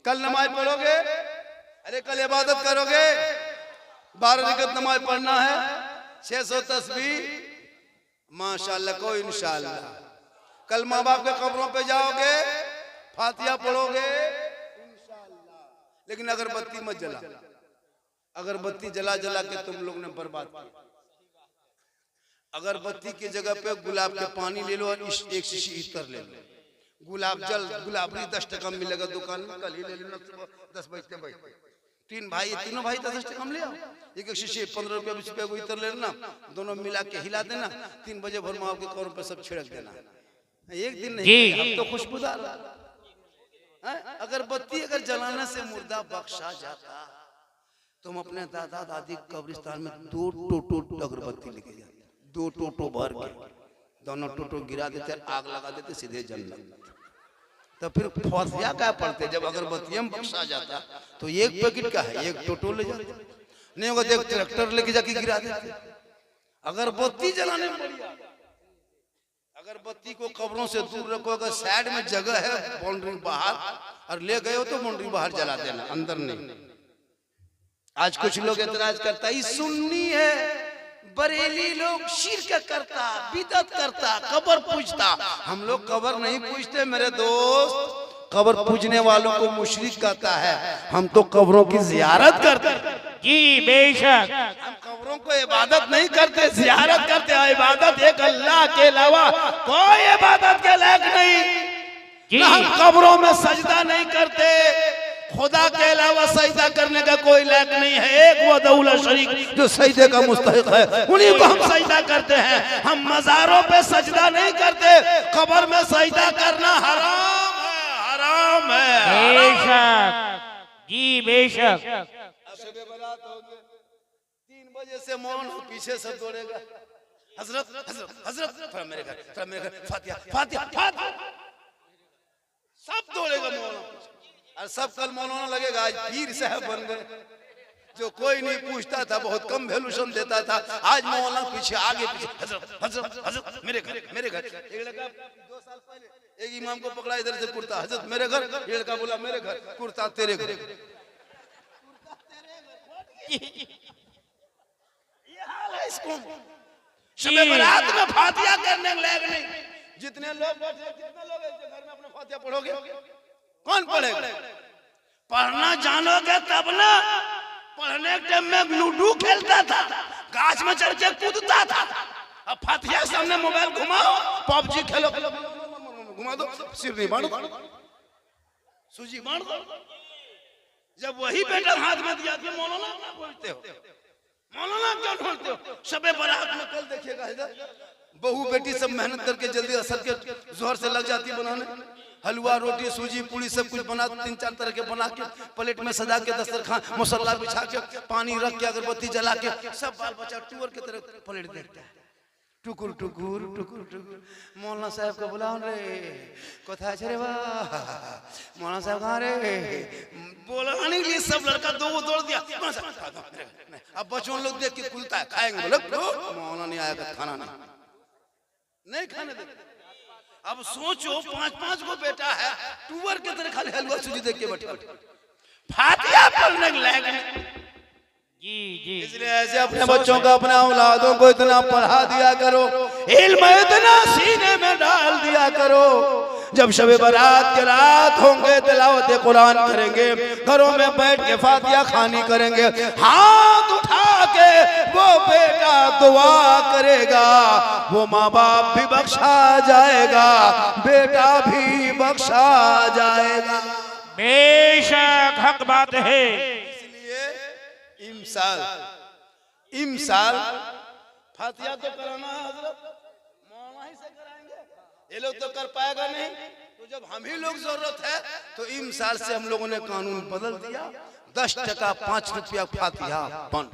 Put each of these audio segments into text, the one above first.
कल नमाज पढ़ोगे? अरे कल इबादत करोगे? 12 रकात नमाज पढ़ना है, 600 तस्बीह, माशाअल्लाह को इंशाअल्लाह। कल माँ बाप के कब्रों पे जाओगे, फातिहा पढ़ोगे इंशाअल्लाह। लेकिन अगरबत्ती मत जला, अगरबत्ती जला जला के तुम लोग ने बर्बाद किया। अगरबत्ती की जगह पे गुलाब के पानी ले लो और एक शीशी इत्र ले लो। गुलाब जल, गुलाबरी 10 टका मिलेगा दुकान में, कल ही ले लेना 10 बजते बजते। 3 भाई, तीनों भाई 10 टका में ले आओ, एक शीशी 15 रुपया 20 रुपया को इत्र ले लेना, दोनों मिला के हिला देना, 3 बजे भर माँ के कौर पे सब छिड़क देना। एक दिन नहीं, हम तो खुशबूदार। अगरबत्ती अगर जलाने से मुर्दा बख्शा जाता, तुम अपने दादा दादी कब्रिस्तान में 2 टोटो अगरबत्ती लेके जाते, 2 टोटो भर के, दोनों टोटो गिरा देते, आग लगा देते, सीधे जन्नत। तो फिर फौसिया क्या पड़ते? जब अगरबत्ती में बख्शा जाता तो एक पैकेट का है, एक टोटो ले जाते, नहीं होगा तो एक ट्रैक्टर लेके जाके गिरा देते। अगरबत्ती जलाने में बढ़िया। अगरबत्ती को कब्रों से दूर रखो, अगर साइड में जगह है बाउंड्री बाहर और ले गए हो तो बाउंड्री बाहर जला देना, अंदर नहीं। आज कुछ लोग एतराज करता है सुन्नी है, बरेली लोग शिरक करता, बिदअत करता, कब्र पूजता। हम लोग कब्र नहीं पूजते मेरे दोस्त, कब्र पूजने वालों को मुशरिक कहता है। हम तो कब्रों की जियारत करते हैं। जी बेशक, हम कब्रों को इबादत नहीं करते, जियारत करते हैं। इबादत एक अल्लाह के अलावा कोई इबादत के लायक नहीं। ना हम कब्रों में सजदा नहीं करते, खुदा के अलावा सजदा करने का कोई लायक नहीं है। एक वो दौला शरीक जो सजदे का मुस्तहिक है, उन्हीं को हम सजदा करते हैं। हम मज़ारों पे सजदा नहीं करते। कब्र में सजदा करना हराम है, हराम है। बेशक जी बेशक। शबे बारात होगी, 3 बजे से मौन हो, पीछे सब दौड़ेगा, हजरत हजरत हजरत, मेरे घर, मेरे घर, फातिहा फातिहा फातिहा, सब दौड़ेगा मौन। और सब कल मौलाना लगेगा, आज पीर साहब बन गए। जो कोई नहीं पूछता था, बहुत कम वैल्यूशन देता था, आज मौलाना पीछे आगे पीछे, हजरत हजरत हजरत, मेरे घर मेरे घर। एक लड़का 2 साल पहले एक इमाम को पकड़ा, इधर से कुर्ता, हजरत मेरे घर। ये लड़का बोला मेरे घर, कुर्ता तेरे घर। ये हाल है इसको। शबे बारात में फातिहा करने के लायक नहीं। जितने लोग बैठे, कितने लोग घर में अपने फातिहा पढ़ोगे? कौन पढ़ेगा? पढ़ना जानोगे तब ना। पढ़ने के टाइम में लूडो खेलता था, गाछ में चढ़ के कूदता था। अब फातिहा सामने मोबाइल घुमाओ, पबजी खेलो, घुमा दो, सिर नहीं बांध दो, सूजी बांध दो। जब वही बेटा हाथ में दिया तो मौलाना क्या बोलते हो? मौलाना क्यों ढूंढते हो? शबे बारात में कल देखिएगा इधर बहू बेटी सब मेहनत करके जल्दी असर के जोहर से लग जाती बनाने, हलवा रोटी सूजी पूरी सब कुछ बना, 3-4 तरह के बना के प्लेट में सजा के, दस्तरखान मुसल्ला बिछा के, पानी रख के, अगरबत्ती जला के, सब बाल बच्चा टूर की तरह प्लेट देखता है, टुकुर टुकुर टुकुर टुकुर। मौलाना साहब को बुलाओ रे, कोथा छे रे वाह, मौलाना साहब कहाँ रे? बुलाने के लिए सब लड़का दौड़ दिया। अब बच्चों लोग देख के खुलता है, खाएंगे, बोले मौलाना नहीं आएगा, खाना नहीं खाने देते। अब सोचो 5-5 को बेटा है, टूवर के तरह खाली हलवा सूजी देख के बैठे, फातिहा पढ़ने के लायक नहीं। जी जी, इसलिए ऐसे अपने बच्चों का, अपने औलादों को इतना पढ़ा दिया करो, इल्म इतना सीने में डाल दिया करो। जब शबे बारात के रात होंगे, तिलावत कुरान करेंगे, घरों में बैठ के फातिहा खानी करेंगे, हाथ उठा के वो बेटा दुआ करेगा, वो माँ बाप भी बख्शा जाएगा, बेटा भी बख्शा जाएगा। बेशक हक बात है। इमसाल फातिहा तो कराना है हजरत, मौलाना ही से कराएंगे, ये लोग तो कर पाएगा नहीं। तो जब हम ही लोग जरूरत है तो इमसाल से हम लोगों ने कानून बदल दिया, 10 टका 5 रुपया फातिहा बंद।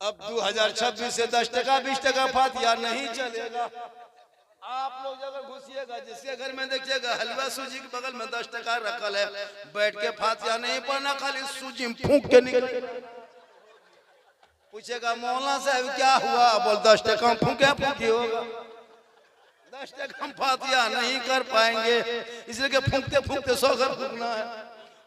अब 2026 से 10 टका 20 टका फातिहा नहीं चलेगा। आप लोग अगर घुसिएगा, जिसके घर में देखिएगा हलवा सूजी के बगल में 10 टका रखल है, बैठ के फातिहा नहीं पढ़ना, खाली सूजी में फूंक के निकल। पूछेगा मौलाना साहब क्या हुआ? बोल 10 टका फूंके फूंकी होगा, 10 तक हम फातिया नहीं कर पाएंगे, इसलिए कि फूंकते फूंकते 100 घर फूंकना है,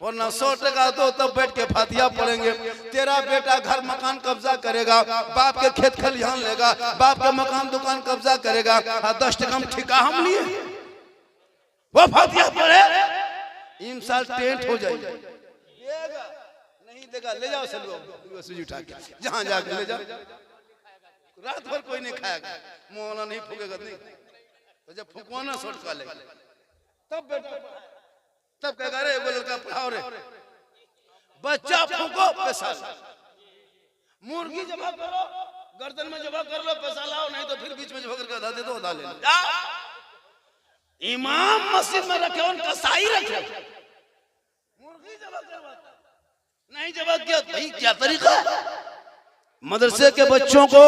वरना 100 टका दो तब बैठ के फातिया पढ़ेंगे। तेरा बेटा घर मकान कब्जा करेगा, बाप के खेत खलिहान लेगा, बाप के मकान दुकान कब्जा करेगा, 10 टका हम ठिका हम लिए, वो फातिया पढ़े, इन साल टेंट हो जाएगा, देगा नहीं देगा ले जाओ सब सूजी उठा के जहां जाके ले जाओ, रात भर कोई नहीं खाएगा, मोहना नहीं फूकेगा नहीं, तो जब फूकवाना सोटका लेगा तब बेटा तब कहेगा रे वो लड़का पढ़ाओ रे, बच्चा फूको पैसा, मुर्गी जमा करो गर्दन में जमा कर लो पैसा लाओ, नहीं तो फिर बीच में जमा करके आधा दे दो आधा ले लो। इमाम मस्जिद में रखे उनका साई रखे, मुर्गी जमा करवाता नहीं, जमा किया भाई क्या तरीका है? मदरसे के बच्चों को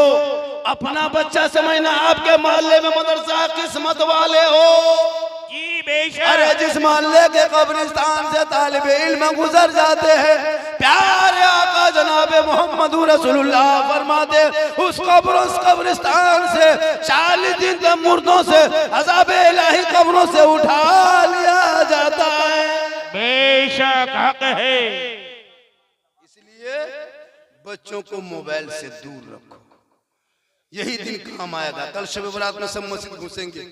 अपना बच्चा समझना, आपके मोहल्ले में मदरसा किस्मत वाले हो, जी बेशक। अरे जिस मोहल्ले के कब्रिस्तान से तालिब इल्म गुजर जाते हैं, प्यारे आका जनाबे मोहम्मद रसूलुल्लाह फरमाते उस कब्रिस्तान से 40 दिन तक मुर्दों से अज़ाबे इलाही कब्रों से उठा लिया जाता है। बेशक हक है। इसलिए बच्चों को मोबाइल से दूर रखो, यही दिन काम आएगा। कल शब बरात में सब मस्जिद घुसेंगे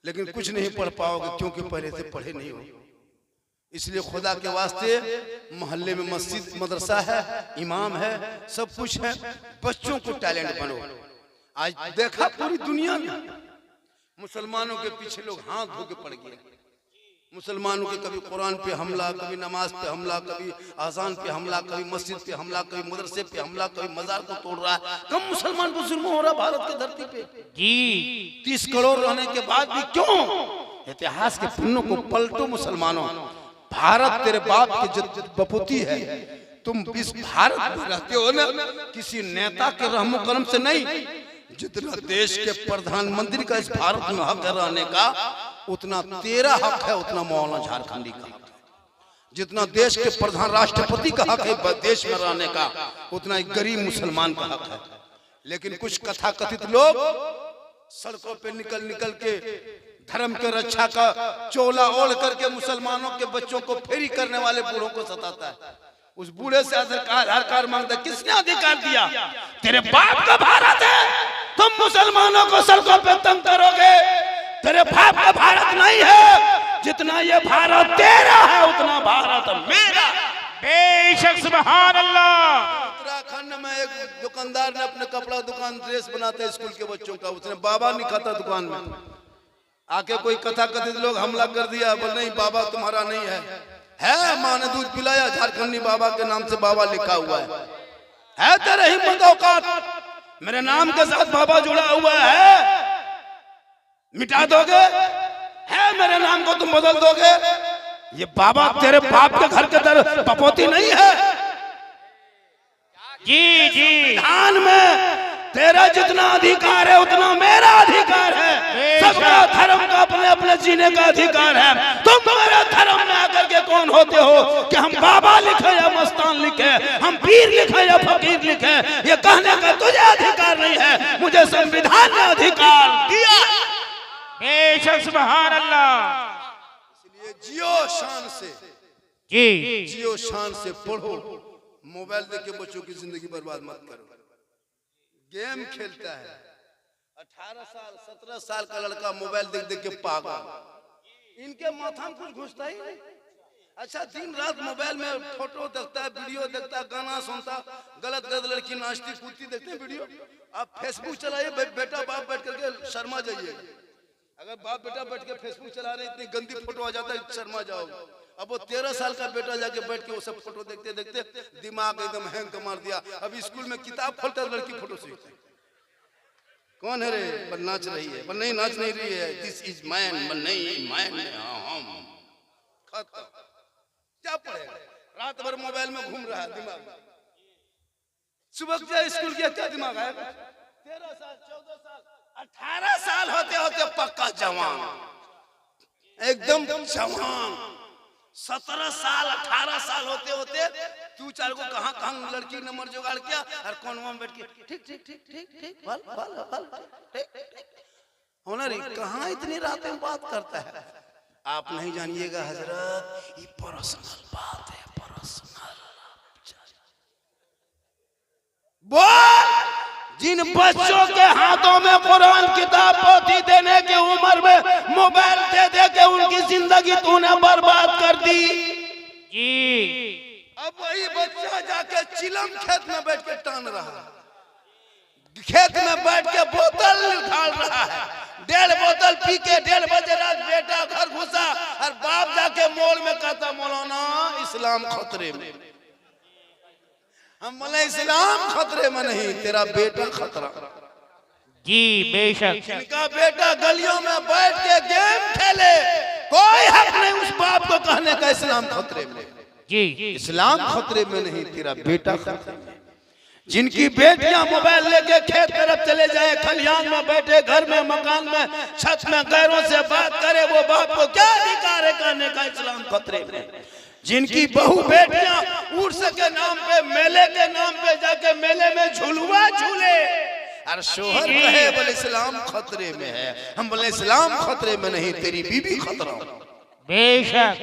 लेकिन कुछ नहीं पढ़ पाओगे क्योंकि पहले से पढ़े नहीं हो। इसलिए खुदा के वास्ते मोहल्ले में मस्जिद मदरसा है, इमाम है, सब कुछ है, बच्चों को टैलेंट बनो। आज देखा पूरी दुनिया में मुसलमानों के पीछे लोग हाथ धो के पड़ गए, मुसलमानों के कभी कुरान पे हमला, कभी नमाज पे हमला, कभी आजान पे हमला, कभी मस्जिद पे हमला, कभी मदरसे पे हमला, कभी मजार को तोड़ रहा है। कम मुसलमान को जुल्म हो रहा भारत की धरती पे जी। 30 करोड़ रहने के बाद भी क्यों? इतिहास के पन्नों को पलटो मुसलमानों, भारत तेरे बाप की बपूती है, तुम इस भारत में रहते हो ना किसी नेता के रहमो करम से नहीं, जितना देश के प्रधानमंत्री का इस भारत में हक है रहने का, उतना तेरा हक है, उतना मौलाना झारखंडी का हक है। जितना देश के प्रधान राष्ट्रपति का हक है देश में रहने का, उतना एक गरीब मुसलमान का हक है। लेकिन कुछ कथाकथित लोग सड़कों पे निकल निकल के धर्म के रक्षा का चोला ओढ़ करके मुसलमानों के बच्चों को फेरी करने वाले बूढ़ों को सताता है। उस बूढ़े से अधिकार मांगता है, किसने अधिकार दिया? तेरे बाप का भारत है, तुम मुसलमानों को सड़कों पे तंग करोगे। तेरे बाप का भारत नहीं है, जितना ये भारत तेरा है उतना भारत मेरा। बेशक सुभान अल्लाह। उत्तराखंड में एक दुकानदार ने अपने कपड़ा दुकान ड्रेस बनाते स्कूल के बच्चों का, उसने बाबा लिखा था दुकान में, आके कोई कथा कथित लोग हमला कर दिया, बोल नहीं बाबा तुम्हारा नहीं है, माँ ने दूध पिलाया, झारखंडी बाबा के नाम से बाबा लिखा हुआ है तेरे हिम्मत औकात, मेरे नाम के साथ बाबा जुड़ा हुआ है, मिटा दोगे? है मेरे नाम को तुम बदल दोगे? ये बाबा तेरे बाप के घर के दर पपोती नहीं है। जी जी। धान में तेरा जितना अधिकार है उतना मेरा अधिकार है। सबका धर्म का अपने अपने जीने का अधिकार है। तुम मेरे धर्म में आकर के कौन होते हो कि हम बाबा लिखे या मस्तान लिखे, हम पीर लिखे या फकीर लिखे? ये कहने का तुझे अधिकार नहीं है, मुझे संविधान ने अधिकार दिया। बेशक सुभान अल्लाह। इसलिए जियो शान से, जी जियो शान से पढ़ो, मोबाइल देख के बच्चों की जिंदगी बर्बाद मत करो। गेम खेलता है 18 साल 17 साल का लड़का मोबाइल देख देख के पागल, इनके माथा में कुछ घुसता ही नहीं। अच्छा दिन रात मोबाइल में फोटो देखता है, वीडियो देखता है, गाना सुनता, गलत गलत लड़की नाचती कूदती देखते हैं वीडियो। आप फेसबुक चलाइए, बेटा बाप बैठ करके शर्मा जाइए। अगर बाप बेटा बैठ के फेसबुक चला रहे इतनी गंदी फोटो आ जाता है शर्मा जाओगे। अब वो 13 साल का बेटा जाके बैठ के वो सब फोटो देखते देखते दिमाग एकदम हैंग मार दिया। अभी स्कूल में किताब खोलता है लड़की फोटो सीखती है, कौन है रे? पर नाच रही है, पर नहीं नाच नहीं रही है, दिस इज मैन, पर नहीं मैन खत्म। क्या पढ़ेगा? रात भर मोबाइल में घूम रहा है दिमाग, सुबह जाए स्कूल किया क्या दिमाग आएगा? 13 साल 14 साल 18 साल होते होते पक्का जवान, एकदम जवान। 17 साल 18 साल होते होते तू चार को कहां कहां लड़की नंबर जुगाड़ किया और कौन बैठ के ठीक ठीक ठीक ठीक ठीक ऑनर कहाँ इतनी रातें बात करता है? आप नहीं जानिएगा हजरत, ये पर्सनल बात है, पर्सनल। बोल, जिन बच्चों के हाथों में कुरान किताब पोथी देने की उम्र में मोबाइल दे दे के उनकी जिंदगी तूने बर्बाद कर दी। जी। अब वही बच्चा जाके चिलम खेत में बैठ के टान रहा है, खेत में बैठ के बोतल उठाल रहा है, 1.5 बोतल पी के 1:30 बजे रात बेटा घर घुसा और बाप जाके मोल में कहता मौलाना इस्लाम खतरे में। हम बोले इस्लाम खतरे में नहीं, तेरा बेटा खतरा। जी बेशक। इनका बेटा गलियों में बैठ के गेम खेले, कोई हक नहीं उस बाप को कहने का इस्लाम खतरे में। जी। इस्लाम खतरे में नहीं, तेरा बेटा खतरे में। जिनकी बेटियां मोबाइल लेके खेत तरफ चले जाए, खलिहान में बैठे, घर में, मकान में, छत में गैरों से बात करे, वो बाप को क्या अधिकार है कहने का इस्लाम खतरे में। जिनकी बहू बेटियां उर्स के नाम पे, मेले के नाम पे जाके मेले में झुलुआ झूले और शोहर कहे बोले इस्लाम खतरे में है, हम बोले इस्लाम खतरे में नहीं, तेरी बीबी खतरा। बेशक।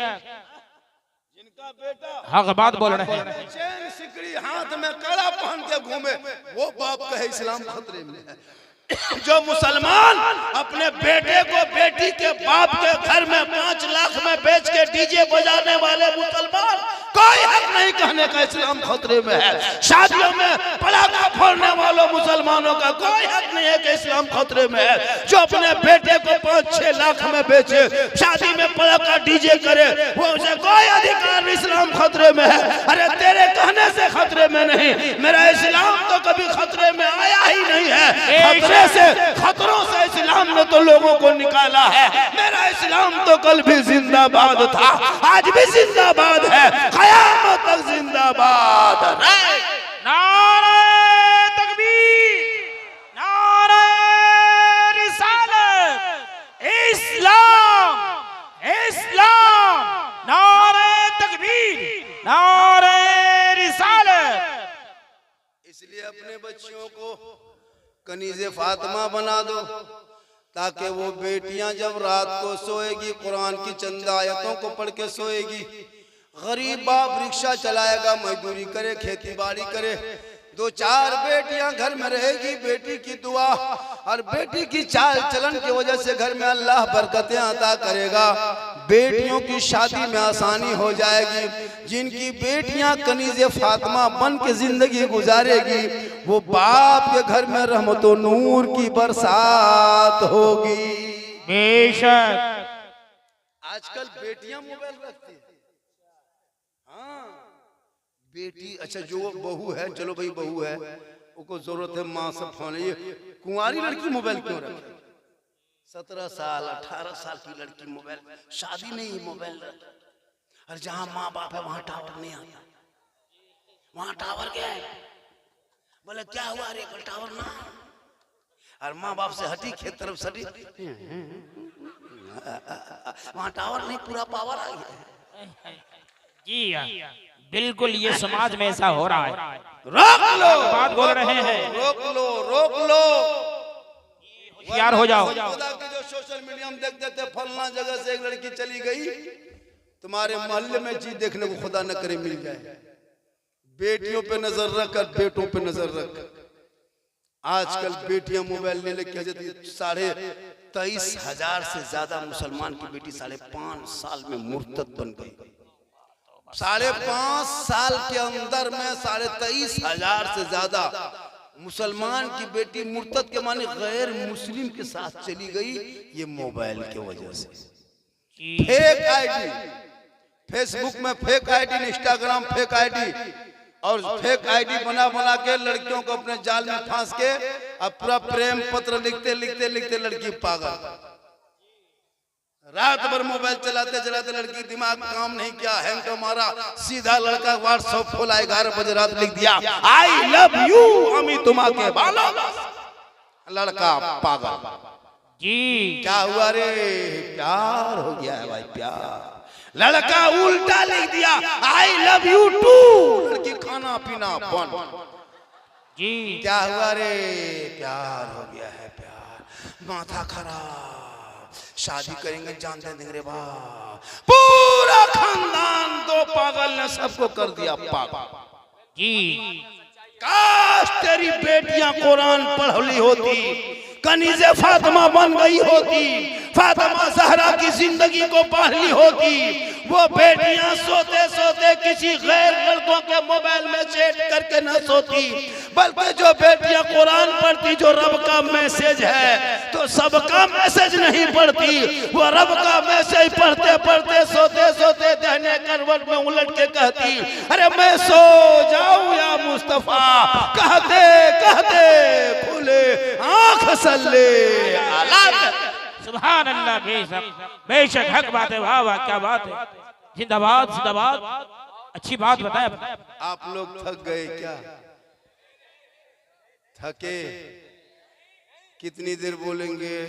जिनका बेटा हक बात बोल रहे हैं। चैन सिकड़ी हाथ में कड़ा पहन के घूमे, वो बाप कहे इस्लाम खतरे में है। जो मुसलमान अपने बेटे को बेटी के बाप के घर में 5 लाख में बेच के डीजे बजाने वाले मुसलमान, कोई हक नहीं कहने का इस्लाम खतरे में है। शादियों में पटाखा फोड़ने वालों मुसलमानों का कोई हक नहीं है कि इस्लाम खतरे में है। जो अपने बेटे को 5-6 लाख में बेचे, शादी में पटाखा डीजे करे, वो उसे कोई अधिकार नहीं, इस्लाम खतरे में है। अरे तेरे कहने से खतरे में नहीं, मेरा इस्लाम तो कभी खतरे में आया ही नहीं है। खतरे से, खतरों से इस्लाम ने तो लोगों को निकाला है। मेरा इस्लाम तो कल भी जिंदाबाद था, आज भी जिंदाबाद है, क़यामत तक जिंदाबाद है। नारे तकबीर, नारे रिसालत, इस्लाम, इस्लाम, नारे तकबीर, नारे रिसालत। इसलिए अपने बच्चियों को कनीज़े फातिमा बना दो, ताकि वो बेटियां जब रात को सोएगी कुरान की चंद आयतों को पढ़ के सोएगी। गरीब बाप रिक्शा चलाएगा, मजदूरी करे, खेती बाड़ी करे, 2-4 बेटियां घर में रहेगी, बेटी की दुआ और बेटी की चाल चलन की वजह से घर में अल्लाह बरकतें अता करेगा। बेटियों की शादी में आसानी हो जाएगी। जिनकी बेटियां कनीज़े फातिमा बन के जिंदगी गुजारेगी, वो बाप के घर में रहमतो नूर की बरसात होगी। बेशक। आजकल बेटियां मोबाइल रखती है। हाँ बेटी, अच्छा जो बहू है, चलो भाई बहू है, उसको जरूरत है माँ से फोन, ये कुंवारी लड़की मोबाइल क्यों रखे? 17 साल 18 साल की लड़की मोबाइल, शादी नहीं मोबाइल रखे। और जहाँ माँ बाप है वहाँ टावर नहीं आता। वहाँ टावर क्या है? बोले क्या हुआ? अरे कल टावर ना। और माँ बाप से हटी, खेत तरफ सटी, वहाँ टावर नहीं, पूरा पावर आ गया। जी बिल्कुल, ये समाज में ऐसा हो रहा है। रोक लो, बात बोल रहे हैं, रोक लो, रोक लो, होशियार हो जाओ। खुदा की जो सोशल मीडिया में देख देते, फलना जगह से एक लड़की चली गई, तुम्हारे मोहल्ले में चीज देखने को खुदा न करे मिल जाए। बेटियों पे नजर रख और बेटों पे नजर रख। आजकल बेटियां मोबाइल ले लेके 23,500 से ज्यादा मुसलमान की बेटी 5.5 साल में मुर्तद बन गई। 5.5 साल के अंदर में 23,500 से ज्यादा मुसलमान की बेटी मुर्तद के माने गैर मुस्लिम के साथ चली गई। ये मोबाइल की वजह से। फेक आईडी, फेसबुक में fake ID, Instagram fake ID, और फेक आईडी बना बना के लड़कियों को अपने जाल में फांस के अब पूरा प्रेम पत्र लिखते लिखते लिखते लड़की पागल। रात भर मोबाइल चलाते चलाते लड़की दिमाग काम नहीं किया, हैंग तो मारा, सीधा लड़का व्हाट्सएप खोला, 11 बजे रात लिख दिया आई लव यू अमी तुमा के बालो। लड़का पागल। जी क्या हुआ रे? प्यार हो गया है भाई, प्यार। लड़का उल्टा लिख दिया आई लव यू टू। लड़की खाना पीना बंद। जी क्या हुआ रे? प्यार हो गया है, प्यार। माथा खराब, शादी करेंगे जान दे देंगे रे बाप। पूरा खानदान दो पागल ने सबको कर दिया पागल। जी काश तेरी बेटियां कुरान पढ़ ली होती, कनीज़े फातिमा बन गई होती, फातिमा ज़हरा की जिंदगी को पढ़ ली होती। वो बेटियां सोते सोते किसी गैर लड़कों के मोबाइल में चैट करके न सोती, बल्कि जो बेटियां कुरान पढ़ती, जो रब का मैसेज है, तो सबका मैसेज नहीं पढ़ती, वो रब का मैसेज पढ़ते पढ़ते सोते सोते दाहिने करवट में उलट के कहती, अरे मैं सो जाऊं या मुस्तफा, कहते कहते खुले आंख सल्ले अला। सुभान अल्लाह। बेशक हक बात है। वाह वाह क्या बात है। जिंदाबाद जिंदाबाद। अच्छी बात बताया। आप लोग थक गए क्या? थके? कितनी देर बोलेंगे?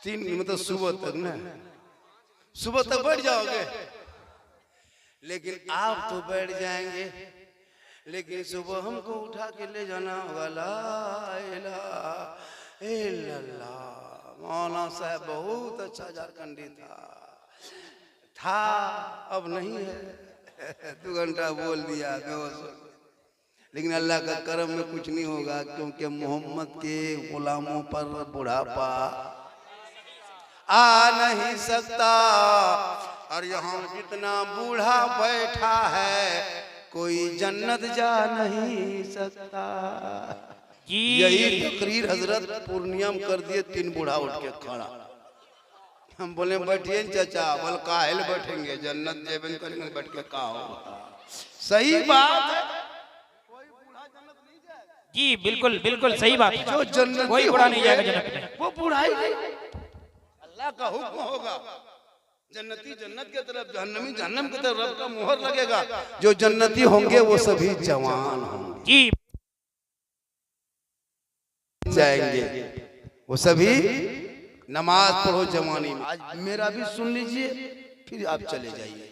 3 मतलब सुबह तक ना, सुबह तक बैठ जाओगे, लेकिन आप तो बैठ जाएंगे, लेकिन सुबह हमको उठा के ले जाना होगा। ला इलाहा इल्लल्लाह। मौलाना साहब बहुत अच्छा झारखंडी था, अब नहीं है। 2 घंटा बोल दिया लेकिन अल्लाह का करम में कुछ नहीं होगा, क्योंकि मोहम्मद के गुलामों पर बुढ़ापा आ नहीं सकता। और यहाँ जितना बूढ़ा बैठा है, कोई जन्नत जा नहीं सकता। यही तकरीर हजरत पूर्णिया में कर दिए। 3 बूढ़ा उठ के खड़ा। हम बोले बैठिए चाचा, बोल काहिल बैठेंगे, जन्नत जेबन करेंगे, बैठ के का होगा। सही बात है, कोई बूढ़ा जन्नत नहीं जाएगा। जी बिल्कुल बिल्कुल सही बात है। जो जन्नत कोई बूढ़ा नहीं जाएगा जन्नत में, वो बूढ़ा ही नहीं। अल्लाह का हुक्म होगा, जन्नती जन्नत की तरफ, जहन्नमी जहन्नम की तरफ, रब का मुहर लगेगा। जो जन्नती होंगे वो सभी जवान होंगे, जी जाएंगे वो सभी। नमाज पढ़ो जवानी में। आज मेरा भी सुन लीजिए, फिर आप चले जाइए।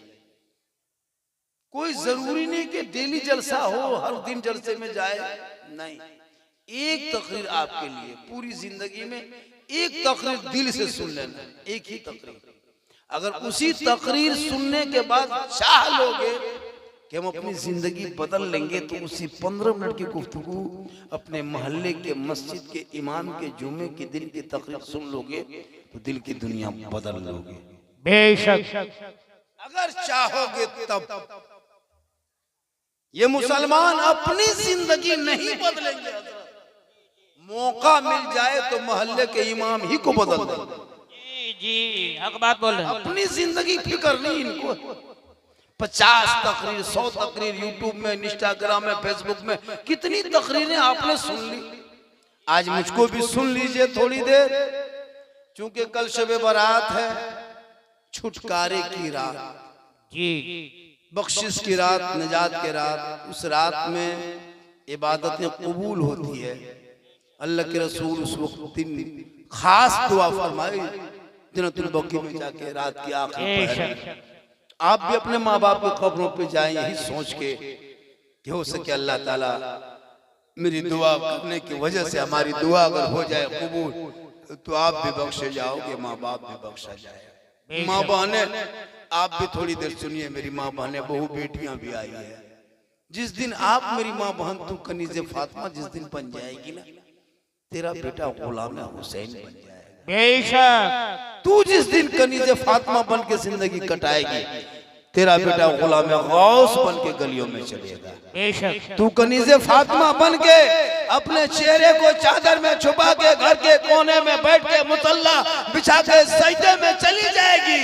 कोई जरूरी नहीं कि डेली जलसा हो, हर दिन जलसे में जाए, नहीं। एक तकरीर आपके लिए पूरी जिंदगी में, एक तकरीर दिल से सुन लेना, एक ही तकरीर। अगर उसी तकरीर सुनने के बाद चाह लोगे कि हम अपनी जिंदगी बदल लेंगे, तो उसी 15 मिनट की गुफ्तगू अपने मोहल्ले के मस्जिद के इमाम के जुम्मे के दिन की तकरीर सुन लोगे, तो दिल की दुनिया बदल लोगे। बेशक अगर चाहोगे तब। ये मुसलमान अपनी जिंदगी नहीं बदलेंगे, मौका मिल जाए तो मोहल्ले के इमाम ही को बदल देंगे। जी हक बात बोल रहे हैं। अपनी जिंदगी फिक्र नहीं इनको। 50 तकरीर, 100 तकरीर यूट्यूब में, इंस्टाग्राम में, फेसबुक में, कितनी तकरीरें आपने सुन ली। आज मुझको भी सुन लीजिए थोड़ी देर, क्योंकि कल शब बारात है, छुटकारे की रात, जी बख्शिश की रात, निजात की रात। उस रात में इबादतें कबूल होती है। अल्लाह के रसूल उस वक्त दिन खास दुआ फरमाई, जन्नतुल बकी में जाके रात की आखिरी पहर। आप भी अपने माँ बाप के कब्रों पे जाएं, यही सोच के कि हो सके अल्लाह ताला मेरी दुआ करने की वजह से हमारी दुआ अगर हो जाए कबूल, तो आप भी बख्शे जाओगे, माँ बाप भी बख्शा जाए। माँ बहने आप भी थोड़ी देर सुनिए, मेरी माँ बहने, बहू बेटियां भी आई है। जिस दिन आप मेरी माँ बहन तू कनीज़े फातिमा जिस दिन बन जाएगी ना, तेरा बेटा गुलाम हुसैन बन जाएगा। बेशक तू जिस दिन कनीज़े फातिमा बन के जिंदगी कटाएगी, तेरा बेटा गुलाम गौस बन के गलियों में चलेगा। बेशक तू कनीज़े फातिमा बन के अपने चेहरे को चादर में छुपा के घर के कोने में बैठ के मुसल्ला बिछा के सजदे में चली जाएगी।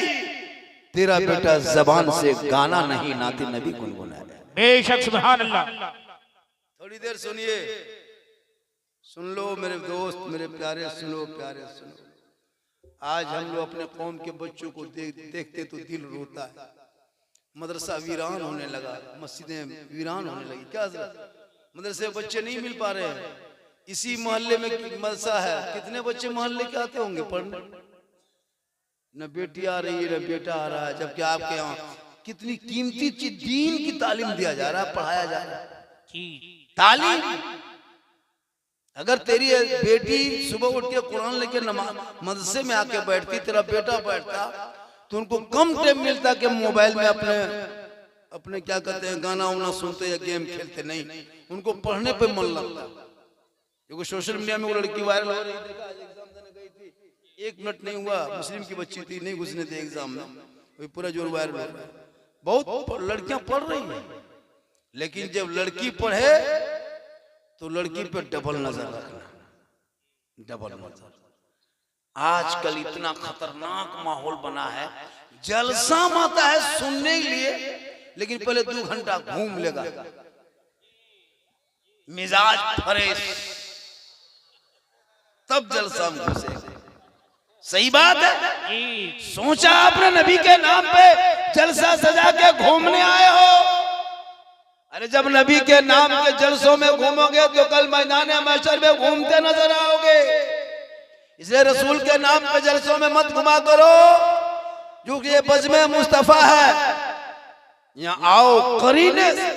तेरा बेटा जबान से गाना नहीं, नाती नबी गुनगुनाएगा। बेशक सुभान अल्लाह। थोड़ी देर सुनिए, सुन लो मेरे दोस्त, मेरे प्यारे, सुनो प्यारे सुनो। आज हम लोग अपने कौम के बच्चों को देखते तो दिल रोता है। मदरसा वीरान होने लगा, मस्जिदें वीरान होने लगी। क्या मदरसे बच्चे नहीं मिल पा रहे हैं। इसी मोहल्ले में मदरसा है, कितने बच्चे मोहल्ले के आते होंगे पढ़ने, न बेटी आ रही है न बेटा आ रहा है। जबकि आपके यहाँ कितनी कीमती चीज दीन की तालीम दिया जा रहा है, पढ़ाया जा रहा है। तालीम अगर तेरी बेटी सुबह उठ के कुरान लेके मदरसे में आके बैठती, तेरा बेटा बैठता, तो उनको कम टाइम मिलता कि मोबाइल में अपने क्या कहते हैं गाना वाना सुनते या गेम खेलते। नहीं, उनको पढ़ने पे मन लगता। क्योंकि सोशल मीडिया में वो लड़की वायरल हो रही थी, एग्जाम देने गई थी, 1 मिनट नहीं हुआ, मुस्लिम की बच्ची थी, नहीं घुसने थे एग्जाम में, वही पूरा जोर वायरल हो रहा है। बहुत लड़कियां पढ़ रही हैं, लेकिन जब लड़की पढ़े तो लड़की पे डबल नजर रखना, डबल नजर। आजकल इतना खतरनाक माहौल बना है, जलसा माता है सुनने के लिए, लेकिन पहले 2 घंटा घूम लेगा, मिजाज फ्रेश, तब जलसा में घुसेगा। सही बात है। सोचा आपने नबी के नाम पे जलसा सजा के घूमने आए हो? अरे जब नबी के नाम के जलसों में घूमोगे तो कल मैदान महशर में घूमते नजर आओगे। इसलिए रसूल के नाम पे जलसों में मत घुमा करो, क्योंकि ये बज़्म मुस्तफा है। यहाँ आओ करीने से।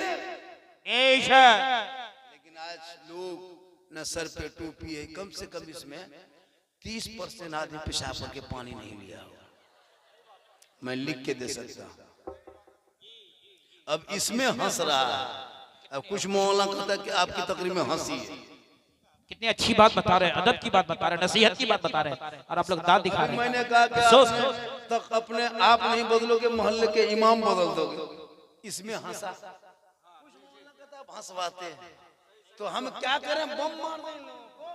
लेकिन आज लोग न सर पे टोपी है, कम से कम इसमें 30% आदमी पेशाब करके पानी नहीं लिया। मैं लिख के दे सकता हूं। अब इसमें हंस रहा है, अब कुछ मौलाना कहता है कि आपकी तकरीर में हंसी है। कितनी अच्छी बात बता रहे हैं, अदब की बात बता रहे हैं, नसीहत की बात बता रहे हैं, और आप लोग दांत दिखा रहे हैं। मैंने कहा कि तक अपने आप नहीं बदलोगे, मोहल्ले के इमाम बदल दोगे। इसमें हंसा, हंसवाते हैं, तो हम क्या करें? बम मार दें लोगों को।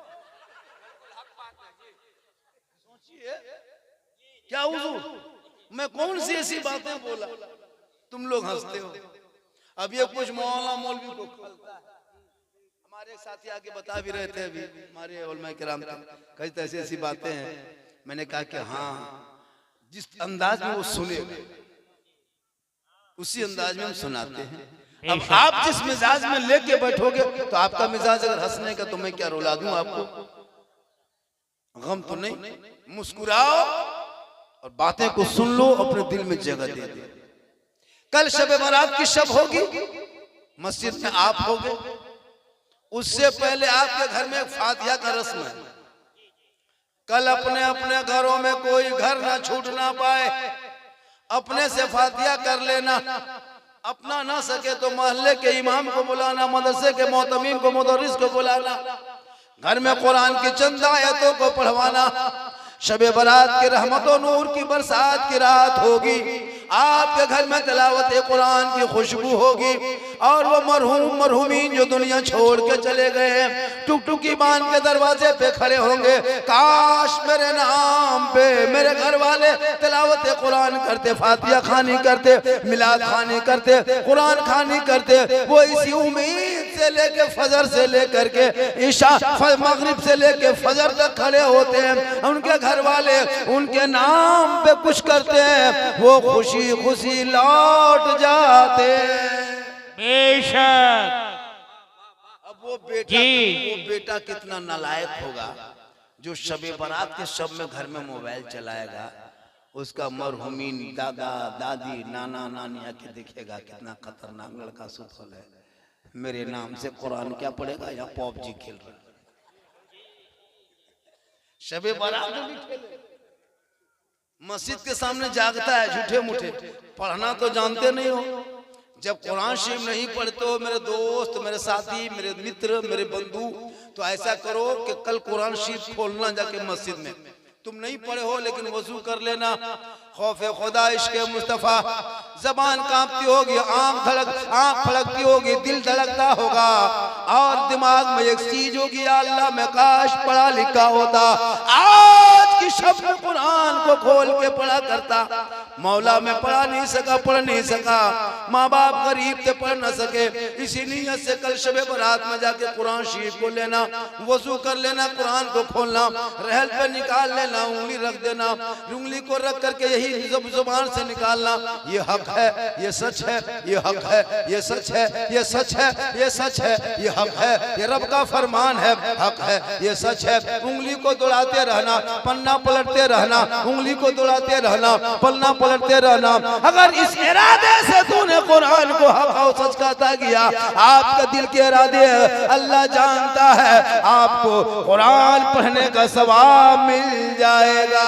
सोचिए क्या हुजूर, मैं कौन सी ऐसी बातें बोला, तुम लोग हंसते हो। अब ये कुछ मौलाना मौलवी को खलता है। हमारे साथी आगे बता भी रहे थे, अभी हमारे उलमाए किराम कई ऐसी ऐसी बातें हैं। मैंने कहा कि हाँ, जिस अंदाज में वो सुने उसी अंदाज में हम सुनाते हैं। अब आप जिस मिजाज में लेके बैठोगे तो आपका मिजाज अगर हंसने का, तो मैं क्या रुला दूं आपको? गम तो नहीं, मुस्कुराओ और बातें को सुन लो, अपने दिल में जगह दे दो। कल शब बारात की शब होगी, मस्जिद में आप होगे, उससे पहले आपके घर में एक फातिहा का रस्म है। कल अपने अपने घरों में कोई घर ना छूट ना पाए, अपने से फातिहा कर लेना। अपना ना सके तो मोहल्ले के इमाम को बुलाना, मदरसे के मोहतमीम को, मुदर्रिस को बुलाना, घर में कुरान की चंद आयतों को पढ़वाना। शबे बारात की रहमतों नूर की बरसात की रात होगी, आपके घर में तिलावत कुरान की खुशबू होगी, और वो मरहूमीन जो दुनिया छोड़ के चले गए टुकटुकी बांध के दरवाजे पे खड़े होंगे, काश मेरे नाम पे मेरे घर वाले तिलावत कुरान करते, फातिहा खानी करते, मिलाद खानी करते, कुरान खानी करते। वो इसी उम्मीद से लेके फजर से लेकर के ईशा, मगरिब से लेके फजर तक खड़े होते हैं। उनके घर वाले उनके नाम पे कुछ करते हैं, वो खुशी खुशी लौट जाते। बेशक। अब वो बेटा कितना नालायक होगा जो शबे बारात के शब में घर में मोबाइल चलाएगा। उसका मरहुमीन दादा दादी नाना नानी आके देखेगा, कितना खतरनाक लड़का सुतल है, मेरे नाम से कुरान क्या पढ़ेगा या पबजी खेल रहा है। शबे बारात में भी खेले, मस्जिद के सामने जागता है झूठे मूठे, पढ़ना तो जानते नहीं हो। जब कुरान शरीफ नहीं पढ़ते हो मेरे दोस्त, मेरे साथी, मेरे मित्र, मेरे बंधु, तो ऐसा करो कि कल कुरान शरीफ खोलना जाके मस्जिद में। तुम नहीं पढ़े हो लेकिन वजू कर लेना, खौफे खुदा इश्क़ मुस्तफ़ा, जबान कांपती होगी, आंख फड़कती होगी, दिल धड़कता होगा, और दिमाग में एक चीज होगी, अल्लाह मैं काश पढ़ा लिखा होता, आज की शब में कुरान को खोल के पढ़ा करता। मौला में पढ़ा नहीं सका, पढ़ नहीं सका, माँ बाप गरीब थे, पढ़ न सके, इसी नीयत से कल शबे बारात में जाके कुरान शरीफ को लेना, वजू कर लेना, कुरान को खोलना, रहल पे निकाल लेना, उंगली रख देना, उंगली को रख करके यही जुबान से निकालना, ये हक है, ये सच है, ये हक है, ये सच है, ये सच है, ये सच है, ये हक है, ये रब का फरमान है, हक है, ये सच है। उंगली को दौड़ाते रहना, पन्ना पलटते रहना, उंगली को दौड़ाते रहना, पन्ना पकड़ते रहना। अगर इस इरादे से तूने कुरान को हक और सच का अता किया, आपका दिल के इरादे अल्लाह जानता है, आपको कुरान पढ़ने का सवाब मिल जाएगा।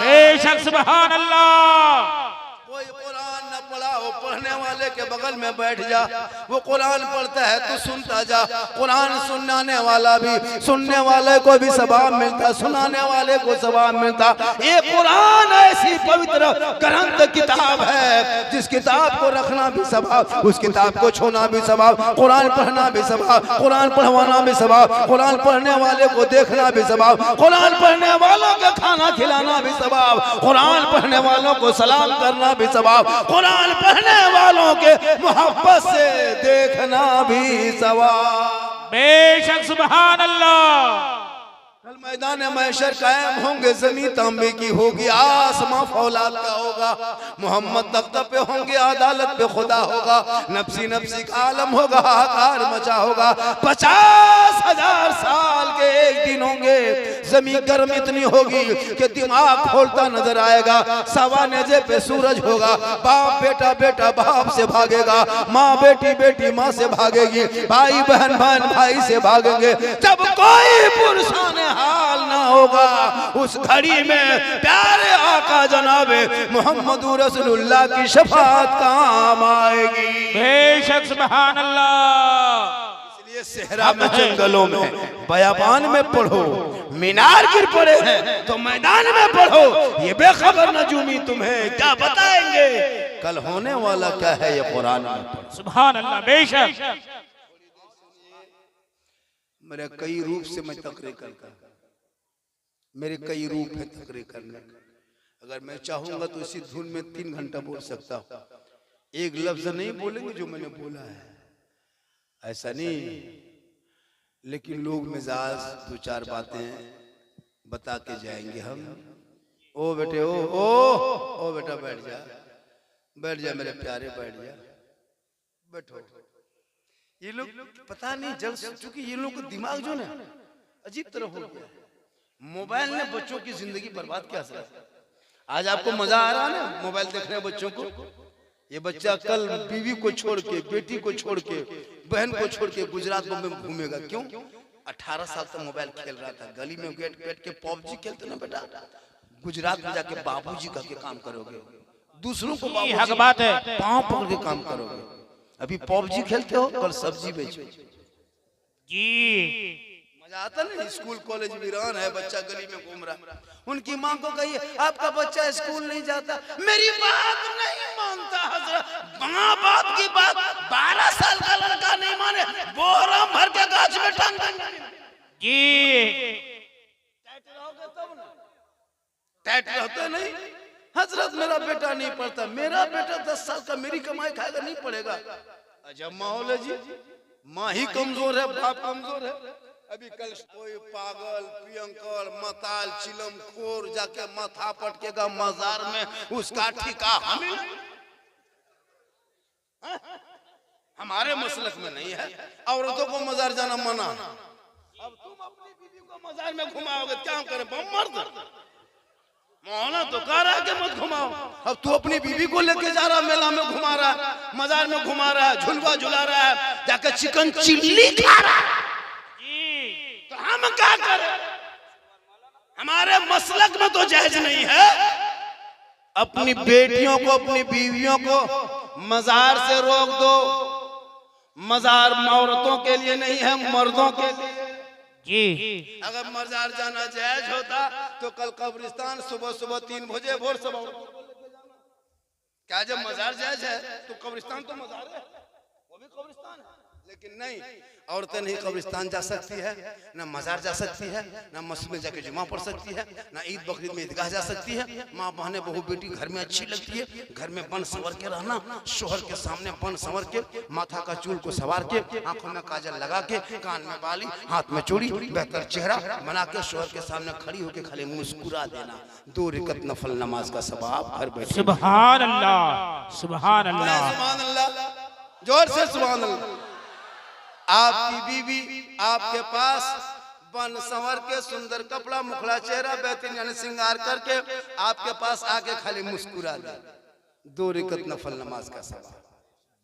बेशक सुभान अल्लाह। कोई कुरान न पढ़ा हो, पढ़ने वाले के बगल में बैठ जा, वो कुरान पढ़ता है तो सुनता जा। कुरान सुनाने वाला भी, सुनने वाले को भी सवाब मिलता, सुनाने वाले को सवाब मिलता। ये कुरान ऐसी पवित्र ग्रंथ किताब है, जिस किताब को रखना भी सवाब, उस किताब को छूना भी सवाब, कुरान पढ़ना भी सवाब, कुरान पढ़वाना भी सवाब, कुरान पढ़ने वाले को देखना भी सवाब, कुरान पढ़ने वालों को खाना खिलाना भी सवाब, कुरान पढ़ने वालों को सलाम करना भी सवाब, कुरान पढ़ने वालों के मोहब्बत से देखना भी सवाब। बेशक सुभान अल्लाह। कल मैदान महशर कायम होंगे, जमीन तांबे की होगी, आसमां फौलाद का होगा, मोहम्मद तख्ता पे होंगे, अदालत पे खुदा होगा, नफ्सी नफ्सी का आलम होगा, हाहाकार मचा होगा। 50,000 साल के एक दिन होंगे, जमीन गर्म इतनी होगी कि दिमाग खोलता नजर आएगा। सवा नेजे पे सूरज होगा, बाप बेटा बेटा बाप से भागेगा, माँ बेटी बेटी माँ से भागेगी, भाई बहन बहन भाई से भागेंगे। जब कोई पुरुषाने हाल ना होगा, उस घड़ी में प्यारे आका जनाबे मोहम्मद रसूलुल्लाह की शफाअत काम आएगी। बेशक सुभान अल्लाह। इसलिए सहरा में, जंगलों में, बयाबान में पढ़ो, मीनार गिर पड़े हैं तो मैदान में पढ़ो। ये बेखबर नजूमी तुम्हें क्या बताएंगे, कल होने वाला क्या है ये कुरान में पढ़ो। सुभान अल्लाह। बेशक मेरे कई रूप से मैं तकरीर करता हूं, मेरे कई रूप है तकरीर करने का। अगर मैं चाहूंगा तो इसी धुन में 3 घंटा बोल सकता हूं। एक लफ्ज नहीं बोलेंगे जो मैंने बोला है, ऐसा नहीं, लेकिन लोग मिजाज 2-4 बातें बता के जाएंगे। हम ओ बेटे ओ बेटा बैठ जा, बैठ जा मेरे प्यारे, बैठ जा, बैठो। ये लोग पता नहीं जल, चूंकि ये लोग का दिमाग जो ना अजीब तरह हो गया है। मोबाइल ने बच्चों की जिंदगी बर्बाद किया। आज आपको मजा आ रहा है ना मोबाइल देखने बच्चों को। ये बच्चा कल बीवी को छोड़ के, बेटी को छोड़ के, बहन को छोड़ के गुजरात में घूमेगा। क्यों? 18 साल तक मोबाइल खेल रहा था, गली में बैठ के पबजी खेलते ना बेटा, गुजरात में जाके बाबूजी का के काम करोगे, दूसरों को हक बात है, पांव पकड़ के काम करोगे। अभी पबजी खेलते हो, कल सब्जी बेचो जी। मजा आता नहीं। स्कूल कॉलेज वीरान है, बच्चा गली में घूम रहा, उनकी माँ को कहिए आपका बच्चा स्कूल नहीं जाता, मेरी बात नहीं मानता हजरत। माँ बाप की बात 12 साल का लड़का नहीं माने, बोरा भर के गाछ में टांग देंगे जी। टाइट रहोगे तब ना, टाइट रहते नहीं। हजरत मेरा बेटा नहीं पढ़ता, मेरा बेटा 10 साल का मेरी कमाई खाएगा, नहीं पढ़ेगा। अजब माहौल है जी, माँ ही कमजोर है, बाप कमजोर है। अभी कल कोई पागल पियंकर मताल चिलम खोर जाके माथा पटकेगा मजार में, उसका ठिका हमें, हमारे मसलक में नहीं है। औरतों को मजार जाना मना। अब तुम अपनी बीवी को मजार में घुमाओगे, क्या करें? बम मार दो। मौना तो कह रहा है कि मत घुमाओ, अब तू अपनी बीवी को लेके जा रहा, मेला में घुमा रहा है, मजार में घुमा रहा है, झुलवा झुला रहा है, जाकर चिकन चिल्ली खा रहा है। तो हम क्या करें? हमारे मसलक में तो जायज नहीं है। अपनी बेटियों को, अपनी बीवियों को मजार से रोक दो। मजार औरतों के लिए नहीं है, मर्दों के लिए जी। अगर मजार जाना जायज होता तो कल कब्रिस्तान सुबह सुबह 3 बजे भोर सुबह। क्या जब मजार जायज है तो कब्रिस्तान तो मजार है, वो भी कब्रिस्तान है। लेकिन नहीं, औरतें नहीं कब्रिस्तान जा सकती है, ना मजार जा सकती है, ना मस्जिद में जाके जुमा पढ़ सकती है, ना ईद बकरीद में ईदगाह जा सकती है। माँ बहने बहू बेटी घर में अच्छी लगती है, घर में बन संवर के रहना, शोहर के सामने बन संवर के, माथा का चूल को सवार के, आंखों में काजल लगा के, कान में बाली, हाथ में चूड़ी, बेहतर चेहरा बना के शोहर के सामने खड़ी होके खाली मुस्कुरा देना। 2 रकात नफल नमाज का सवाब घर बैठे। सुभान अल्लाह, सुभान अल्लाह, सुभान अल्लाह, जोर से सुभान अल्लाह। आपकी बीवी आपके पास बन संवर के सुंदर कपड़ा मुखड़ा चेहरा बेहतरीन यानी श्रृंगार करके आपके पास आके खाली मुस्कुरा दे। 2 रकात नफल नमाज का सवाब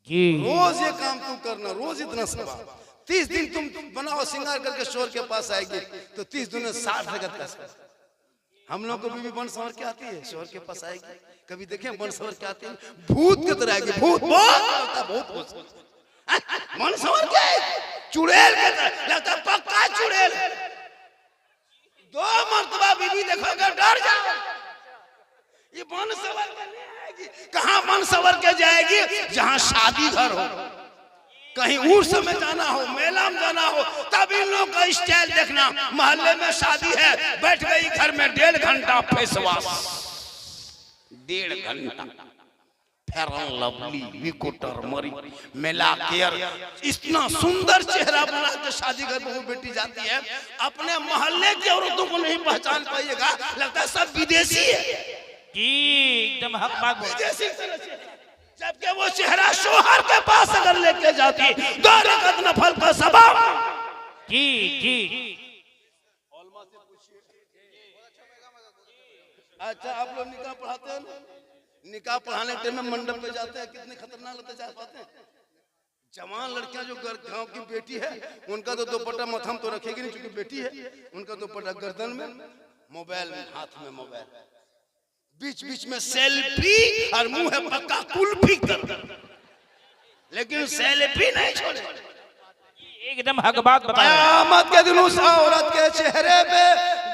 जी रोज ये काम तुम करना, रोज इतना सवाब। 30 दिन तुम बनाओ श्रृंगार करके शोहर के पास आएगी तो 30 दिन में 60 रकात का सवाब। हम लोग को बीवी बन संवर के आती है, शोहर के पास आएगी, कभी देखे बन संवर के आती है भूत की तरह आएगी, भूत बहुत मन संवर के चुड़ैल के तरह लगता है, पक्का चुड़ैल। 2 मर्तबा बीवी देखोगे डर जाओ, ये बन संवर के नहीं आएगी। कहां बन संवर के जाएगी? जहां शादी घर हो, कहीं उर्स में जाना हो, मेला में जाना हो, तब इन लोगों का स्टाइल देखना। मोहल्ले में शादी है, बैठ गई घर में 1.5 घंटा फेस वॉश, 1.5 घंटा फेयर लवली विकोटर मरी मेला केयर, इतना सुंदर चेहरा बना के शादी घर बहू बेटी जाती है। अपने मोहल्ले की औरतों को नहीं पहचान पाइएगा, लगता है सब विदेशी है जी, एकदम हक बात बोला। विदेशी तरह से, जबकि वो चेहरा शोहर के पास अगर लेके जाती 2 रकात नफल का सवाब। जी जी अच्छा, आप लोग निकाह पढ़ाते हैं ना? निकाह पढ़ाने टाइम में मंडप पे जाते हैं, कितने खतरनाक लगते जा पाते हैं। जवान लड़कियां जो गांव की बेटी है, उनका तो दुपट्टा मथम तो रखेगी नहीं, क्योंकि बेटी है, उनका दुपट्टा गर्दन में, मोबाइल में, हाथ में मोबाइल, बीच बीच में सेल्फी और मुंह है पक्का कुल्फी कर, लेकिन सेल्फी नहीं छोड़े। एकदम हक बात बताया। कयामत के दिन उस औरत के चेहरे पे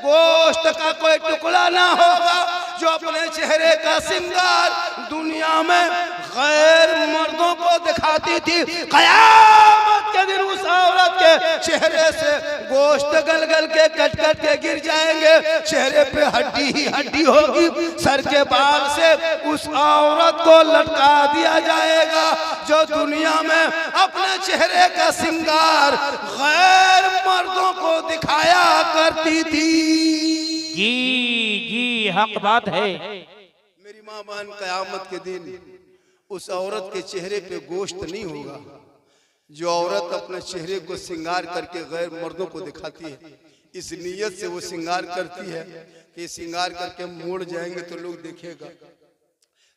गोश्त का कोई टुकड़ा ना होगा जो अपने चेहरे का श्रृंगार दुनिया में गैर मर्दों को दिखाती थी। कयामत के दिन उस औरत के चेहरे से गोश्त गल गल के कट कट के गिर जाएंगे, चेहरे पे हड्डी ही हड्डी होगी। सर के बाल से उस औरत को लटका दिया जाएगा जो दुनिया में अपने चेहरे का श्रृंगार गैर मर्दों को दिखाया करती थी। जी जी हक बात है। मेरी माँ बहन, कयामत के दिन उस औरत के चेहरे पे गोश्त नहीं होगा जो औरत अपने चेहरे को श्रृंगार करके गैर मर्दों को दिखाती है। इस नीयत से वो श्रृंगार करती है कि श्रृंगार करके मोड़ जाएंगे तो लोग देखेगा,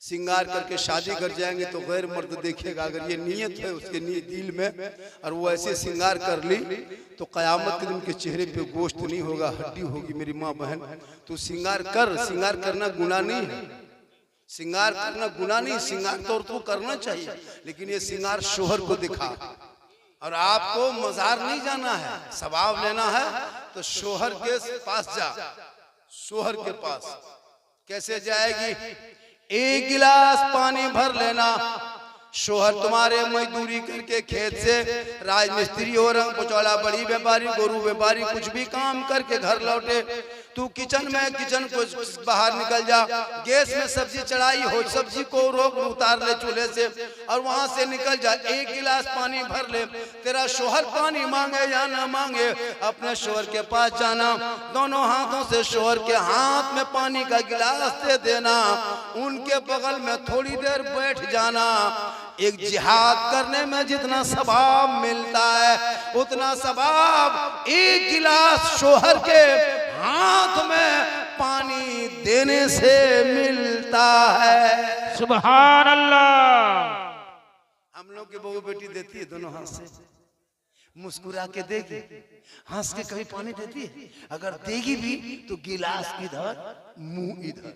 श्रृंगार करके शादी कर जाएंगे तो गैर मर्द देखेगा। अगर ये नीयत है उसके दिल में और वो ऐसे श्रृंगार कर ली तो कयामत के दिन के चेहरे पे गोश्त नहीं होगा, हड्डी होगी। मेरी माँ बहन, तो श्रृंगार कर, श्रृंगार करना गुनाह नहीं है, श्रृंगार करना गुनाह नहीं, श्रृंगार तो औरत को करना चाहिए, लेकिन ये श्रृंगार शोहर को दिखा। और आपको मजार नहीं जाना है, सवाब लेना है तो शोहर के पास जा। शोहर के पास कैसे जाएगी? 1 गिलास पानी भर लेना। शोहर तुम्हारे मजदूरी करके खेत से राजमिस्त्री हो, रंग पुचौला, बड़ी व्यापारी, गोरू व्यापारी, कुछ भी काम करके घर लौटे, तू किचन को बाहर निकल जा। गैस में सब्जी चढ़ाई हो, सब्जी को रोक उतार ले चूल्हे से और वहां से निकल जा। 1 गिलास पानी भर ले। तेरा शोहर पानी मांगे या ना मांगे, अपने शोहर के पास जाना, दोनों हाथों से शोहर के हाथ में पानी का गिलास दे देना, उनके बगल में थोड़ी देर बैठ जाना। एक जिहाद करने में जितना सवाब मिलता है उतना सवाब 1 गिलास शोहर के हाथ में पानी देने से मिलता है। सुभान अल्लाह। हम लोग की बहू बेटी देती है दोनों हाथ से, मुस्कुरा के देगी, हंस के कभी पानी देती है? अगर देगी भी तो गिलास इधर, मुंह इधर।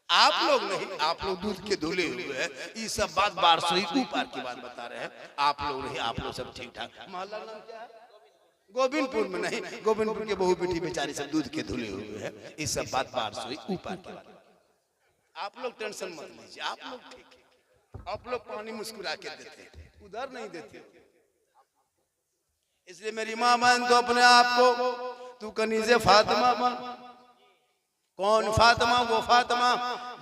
आप लोग नहीं, आप लोग दूध के धुले हुए हैं। ये सब बात 1200 ऊपर की बात बता रहे हैं। आप लोग नहीं, आप लोग सब ठीक ठाक। मोहल्ला नाम क्या है? गोविंदपुर में नहीं, गोविंदपुर के बहू बेटी बेचारी सब दूध के धुले हुए हैं। ये सब बात 1200 ऊपर की बात। आप लोग टेंशन मत लीजिए, आप लोग ठीक है। आप लोग पानी मुस्कुरा के देते हैं, उधर नहीं देते। इसलिए मेरी माँ बहन तो अपने आप को तू कनीज़े फातिमा बन। कौन फातिमा? वो फातिमा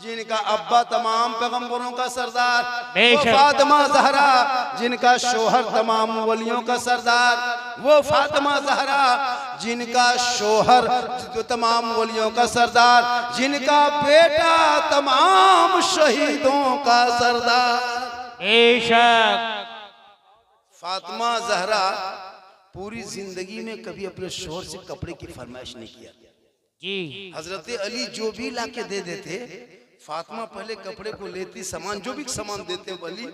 जिनका अब्बा तमाम पैगंबरों का सरदार, वो फातिमा ज़हरा जिनका शोहर तमाम वलियों का सरदार, वो फातिमा ज़हरा जिनका शोहर जो तमाम वलियों का सरदार, जिनका बेटा तमाम शहीदों का सरदार। बेशक फातिमा ज़हरा पूरी जिंदगी में कभी अपने शोहर से कपड़े की फरमाइश नहीं किया जी। हजरत अली जो भी लाके दे देते, फातिमा पहले कपड़े को लेती, सामान जो भी सामान देते अली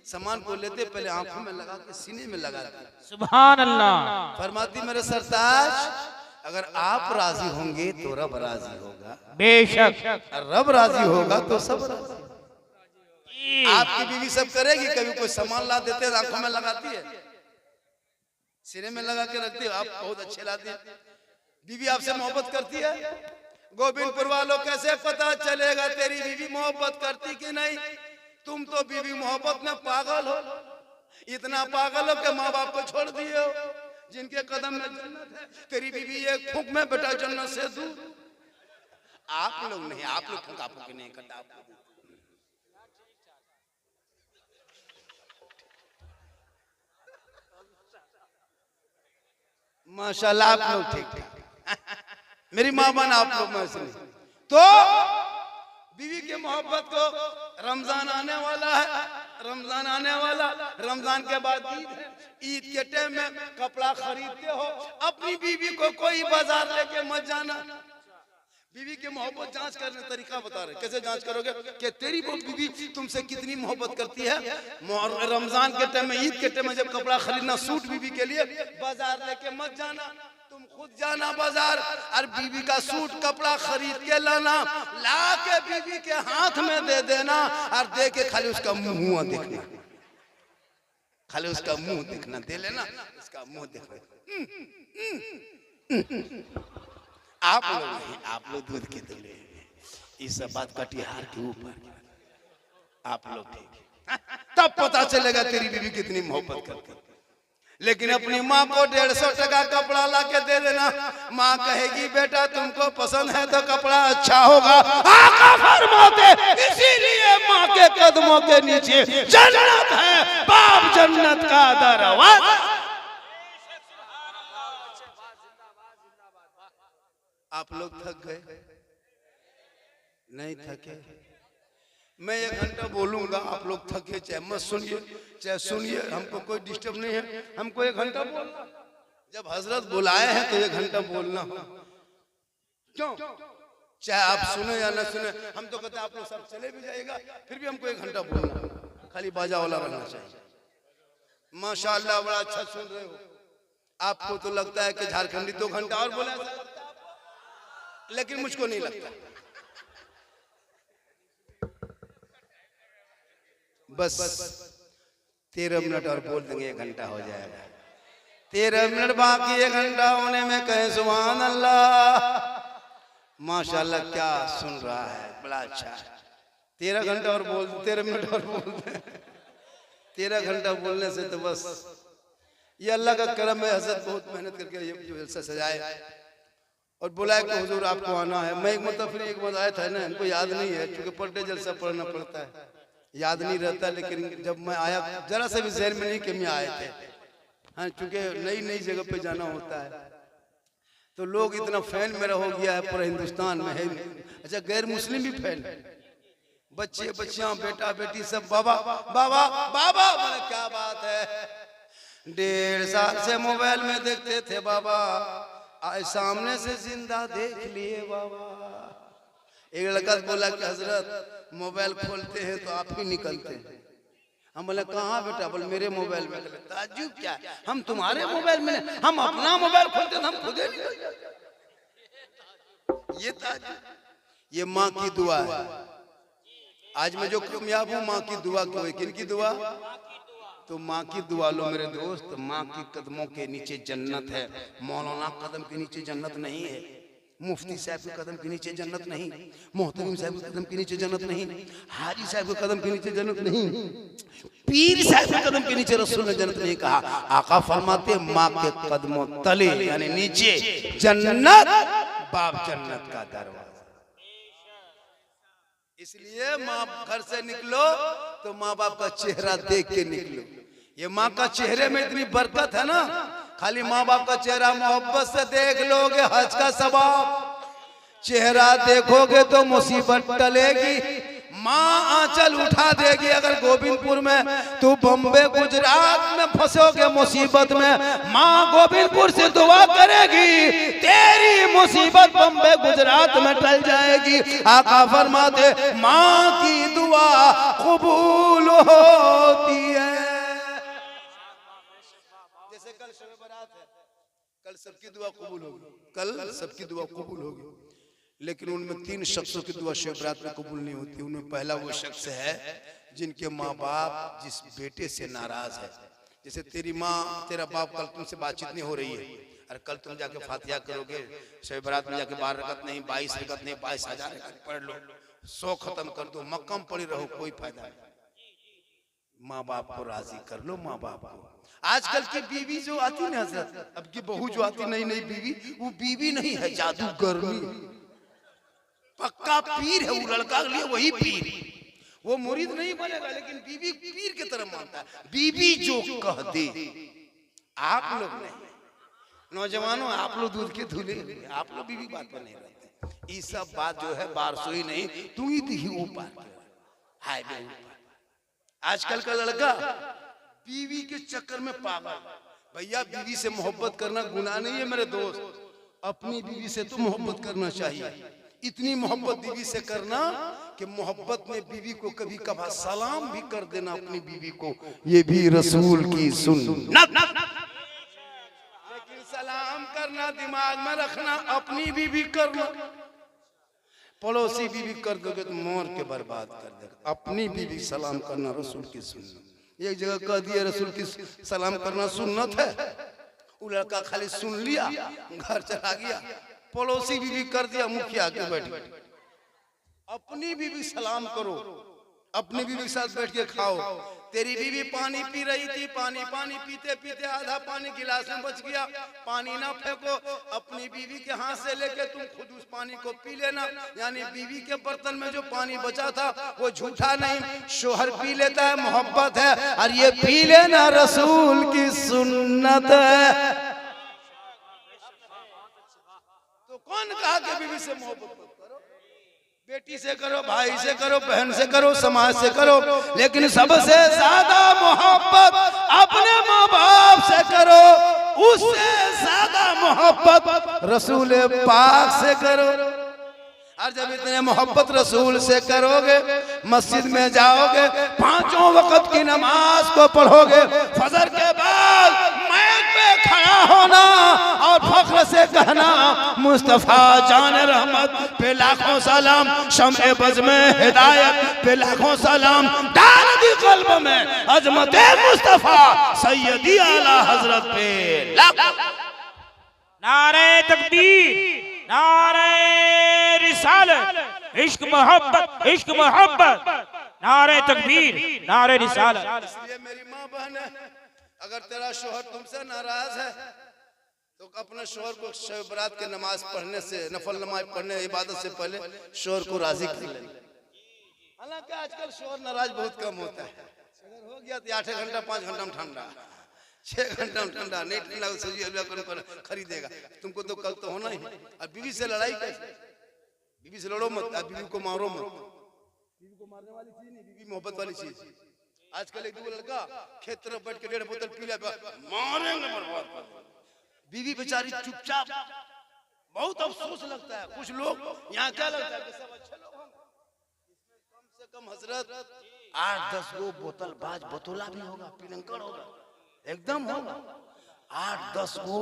सामान को लेते, पहले आंखों में लगा के सीने में लगाते। सुभान अल्लाह। फरमाती मेरे सरताज अगर आप राजी होंगे तो रब राजी होगा, बेशक रब राजी होगा तो सब राजी। आपकी बीवी सब करेगी, कभी कोई सामान ला देते हैं आंखों में लगाती है, सीने में लगा के रखती है, आप बहुत अच्छे लाते हैं। बीवी आपसे मोहब्बत करती है, गोविंदपुर वालों कैसे पता चलेगा तेरी बीवी मोहब्बत करती कि नहीं? तुम तो बीवी मोहब्बत में पागल हो, इतना पागल हो कि माँ बाप को छोड़ दिए हो, जिनके कदम में जन्नत है। तेरी बीवी एक फूंक में बेटा जन्नत से दूर। आप लोग नहीं, आप लोग फूंका फूंकी नहीं करता। माशाल्लाह आप लोग ठीक ठीक। मेरी माँ बहन आप लोग में से नहीं। तो बीवी के मोहब्बत को, रमजान आने वाला है, रमजान आने वाला, रमजान के बाद ईद है, ईद के टाइम में कपड़ा खरीदते हो, अपनी बीवी को कोई बाजार लेके मत जाना। बीवी के मोहब्बत जांच करने तरीका बता रहे, कैसे जांच करोगे कि तेरी वो बीवी तुमसे कितनी मोहब्बत करती है। रमजान के टाइम में, ईद के टाइम में जब कपड़ा खरीदना सूट बीवी के लिए, बाजार लेके मत जाना, तुम खुद जाना बाजार और बीवी का सूट कपड़ा खरीद के लाना, ला के बीवी के हाथ में दे देना और दे के खाली उसका मुंह देखना, खाली उसका मुंह देखना, दे लेना उसका मुंह देखना। आप लोग नहीं, आप लोग दूध के दूल्हे, इस सब बात कटिहार के ऊपर आप लोग ठीक, तब पता चलेगा तेरी बीवी कितनी मोहब्बत करती। लेकिन अपनी माँ को 150 टका कपड़ा ला के दे देना, माँ कहेगी बेटा तुमको पसंद है तो कपड़ा अच्छा होगा। आका फरमाते इसीलिए माँ के कदमों के नीचे जन्नत है, बाप जन्नत का दरवाजा। आप लोग थक गए? नहीं थके? मैं 1 घंटा बोलूंगा, आप लोग थके चाहे मत सुनिए, चाहे सुनिए, हमको कोई डिस्टर्ब नहीं है। हमको 1 घंटा बोलना, जब हजरत बुलाए हैं तो 1 घंटा बोलना हो। क्यों? चाहे आप सुने या ना सुने, हम तो कहते हैं आप लोग सब चले भी जाएगा, फिर भी हमको 1 घंटा बोलना, खाली बाजा वाला रहना चाहिए। माशाअल्लाह बड़ा अच्छा सुन रहे हो। आपको तो लगता है कि झारखंडी 2 घंटा और बोला, लेकिन मुझको नहीं लगता। बस 13 मिनट और बोल देंगे 1 घंटा हो जाएगा। 13 मिनट बाकी 1 घंटा होने में कहे सुभान अल्लाह। माशाअल्लाह क्या सुन रहा है, बड़ा अच्छा। 13 घंटा और बोल, 13 मिनट और बोल, 13 घंटा बोलने से तो बस ये अल्लाह का करम है। हजरत बहुत मेहनत करके ये जलसा सजाए और बुलाया कि हुजूर आपको आना है। मैं एक मतलब आया था ना, इनको याद नहीं है क्योंकि पर डे जलसा पढ़ना पड़ता है, याद नहीं रहता। लेकिन जब मैं आया जरा सा भी जहन में नहीं कि मैं आए थे, हाँ, क्योंकि नई नई जगह पे जाना होता है तो लोग इतना फैन मेरा हो गया है, पूरा हिंदुस्तान में है। अच्छा गैर मुस्लिम भी फैन, बच्चे बच्चियां बेटा बेटी सब बाबा बाबा बाबा, बोले क्या बात है। 1.5 साल से मोबाइल में देखते थे बाबा, आज सामने से जिंदा देख लिए बाबा। एक लड़का बोला कि हजरत मोबाइल खोलते हैं तो आप ही निकलते हैं। हम बोले कहाँ बेटा? बोले मेरे मोबाइल में। ताज्जुब क्या, हम तुम्हारे मोबाइल में, हम अपना मोबाइल खोलते हैं, हम खुद ही निकल जाते। ये ताज्जुब, ये माँ की दुआ है। आज मैं जो कामयाब हूँ माँ की दुआ की हुई। किन की दुआ? तो माँ की दुआ लो मेरे दोस्त। माँ की कदमों के नीचे जन्नत है। मौलाना कदम के नीचे जन्नत नहीं है, मुफ्ती साहब के कदम के नीचे जन्नत नहीं, मोहतरम साहब के कदम के नीचे जन्नत नहीं, हाजी साहब के कदम के नीचे जन्नत नहीं, पीर साहब के कदम के नीचे रसूल ने जन्नत नहीं कहा। आका फरमाते माँ के कदमों तले यानी नीचे जन्नत, बाप जन्नत का दरवाजा। इसलिए माँ घर से निकलो तो माँ बाप का चेहरा देख के निकलो। ये माँ का चेहरे में इतनी बरकत है ना, खाली माँ बाप का चेहरा मोहब्बत से देख लोगे हज का सवाब। चेहरा देखोगे तो मुसीबत टलेगी, माँ आंचल उठा देगी। अगर गोविंदपुर में तू बम्बे गुजरात में फंसोगे मुसीबत में, माँ गोविंदपुर से दुआ करेगी, तेरी मुसीबत बम्बे गुजरात में टल जाएगी। आका फरमाते माँ की दुआ कबूल होती है। जैसे कल शब बारात है, कल सबकी दुआ कबूल होगी, कल सबकी दुआ कबूल होगी, लेकिन उनमें 3 शख्सों की दुआ शब बारात में कबूल नहीं होती। उनमें पहला वो शख्स है जिनके माँ बाप जिस बेटे से नाराज है। जैसे तेरी माँ तेरा बाप कल तुमसे बातचीत नहीं हो रही है, अरे कल तुम जाके फातिहा करोगे, शब बारात में जाके 12 रकत नहीं, 22 रकत नहीं, 22,000 रकत पढ़ लो, 100 खत्म कर दो, मक्का में पड़ी रहो, कोई फायदा नहीं। माँ बाप को राजी कर लो, माँ बाप को। आजकल की बीवी जो आती ना हजरत, अब की बहू जो आती नई नई बीवी, वो बीवी नहीं है, जादूगरनी, पक्का पीर है। वो लड़का के लिए वही पीर, वो मुरीद नहीं बनेगा, लेकिन बीवी पीर की तरह मानता है। बीवी जो कह दे, आप लोग नहीं, नौजवानों आप लोग दूध के धुले, आप लोग बीवी बात पर नहीं रहते। ये सब बात जो है बारसोई नहीं, तू ही ऊपर हाय बे। आजकल का लड़का बीवी के चक्कर में पागल। भैया बीवी से मोहब्बत करना गुनाह नहीं है मेरे दोस्त, अपनी बीवी से तो मोहब्बत करना चाहिए। इतनी मोहब्बत बीवी से करना कि मोहब्बत में बीवी को कभी कभार सलाम भी कर देना अपनी बीवी को, ये भी रसूल की सुन्नत। लेकिन सलाम करना दिमाग में रखना, अपनी बीवी करना, पड़ोसी बीवी कर दोगे तो मोर के बर्बाद कर देगा। अपनी बीवी सलाम करना रसूल की सुन्नत। एक जगह कह दिया रसूल की सलाम करना सुन्नत है, वो लड़का खाली सुन लिया, घर चला गया, पड़ोसी बीवी कर दिया, मुखिया के बैठ गए। अपनी बीवी सलाम करो, अपनी बीवी के साथ बैठ के खाओ। तेरी बीवी पानी पी रही थी, पानी पीते पीते आधा पानी गिलास में बच गया, पानी ना फेंको, अपनी बीवी के हाथ से लेके तुम खुद उस पानी को पी लेना। यानी बीवी के बर्तन में जो पानी बचा था वो झूठा नहीं, शोहर पी लेता है, मोहब्बत है, और ये पी लेना रसूल की सुन्नत है। तो कौन कहा कि बीवी से मोहब्बत करो? बेटी से करो, भाई से करो, बहन से करो, समाज से करो, लेकिन सबसे ज्यादा मोहब्बत अपने माँ बाप से करो, उससे ज्यादा मोहब्बत रसूल पाक से करो। और जब इतने मोहब्बत रसूल से करोगे, मस्जिद में जाओगे, 5 वक्त की नमाज को पढ़ोगे, फजर के बाद मैक पे खड़ा होना और फख्र से कहना मुस्तफा जान रहमत पे लाखों सलाम, शम्ए बज़ में हिदायत पे लाखों सलाम, डाल दी कल्ब में अजमत मुस्तफा सैयदी आला हजरत पे लाखों। नारे तकबीर, नारे रिसालत, इश्क मोहब्बत, इश्क मोहब्बत, नारे तकबीर, नारे रिसालत। इसलिए मेरी माँ बहन है, अगर तेरा शोहर तुमसे नाराज है तो अपने शोहर को शब बारात के नमाज पढ़ने से, नफल नमाज पढ़ने इबादत से पहले शोहर को राजी कर ले। हालांकि आजकल शोहर नाराज बहुत कम होता है, अगर हो गया तो 8 घंटा 5 घंटा में ठंडा, 6 घंटा में ठंडा, नहीं ठंडा सब्जी हलवा कौन खरीदेगा? तुमको तो कल तो होना ही। और बीवी से लड़ाई कैसे? बीवी से लड़ो मत, बीवी को मारो मत, बीवी को मारने वाली चीज नहीं, बीवी मोहब्बत वाली चीज। आजकल एक दो लड़का खेत तरफ बैठ के 1.5 बोतल पी ले, मारेंगे बर्बाद। बीवी बेचारी चुपचाप, बहुत अफसोस लगता है। कुछ लोग यहाँ क्या लगता है कि सब अच्छे लोग हैं, इसमें कम से कम हजरत 8-10 गो बोतल बाज बतौला भी होगा, पिलंकड़ होगा, एकदम होगा। 8-10 गो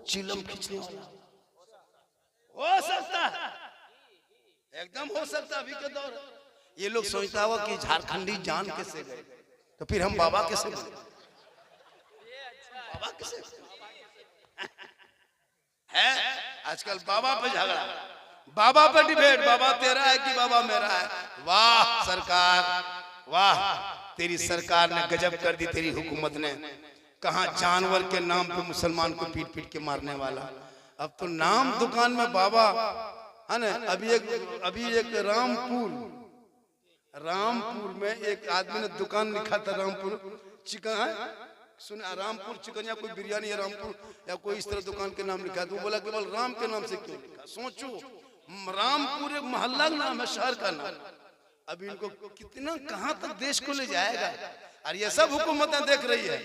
चिलम खींचने वाला हो सकता है, एकदम हो सकता है। अभी के दौर ये लोग सोचता हुआ कि झारखंडी जान कैसे गए, तो फिर हम बाबा कैसे बने? बाबा कैसे है? आजकल बाबा पे झगड़ा, बाबा पे डिबेट, बाबा तेरा है कि बाबा मेरा है। वाह सरकार, वाह तेरी सरकार ने गजब कर दी, तेरी हुकूमत ने। कहां जानवर के नाम पे मुसलमान को पीट पीट के मारने वाला, अब तो नाम दुकान में बाबा है ना। अभी एक रामपुर में एक आदमी ने दुकान लिखा था, रामपुर चिकन है, सुना रामपुर चिकन या कोई बिरयानी या रामपुर या कोई इस तरह दुकान के नाम लिखा। तो वो बोला केवल राम के नाम से क्यों लिखा? सोचो, रामपुर एक मोहल्ला का नाम है, शहर का नाम। अभी इनको कितना कहां तक देश को ले जाएगा। और ये सब हुकूमतें देख रही है,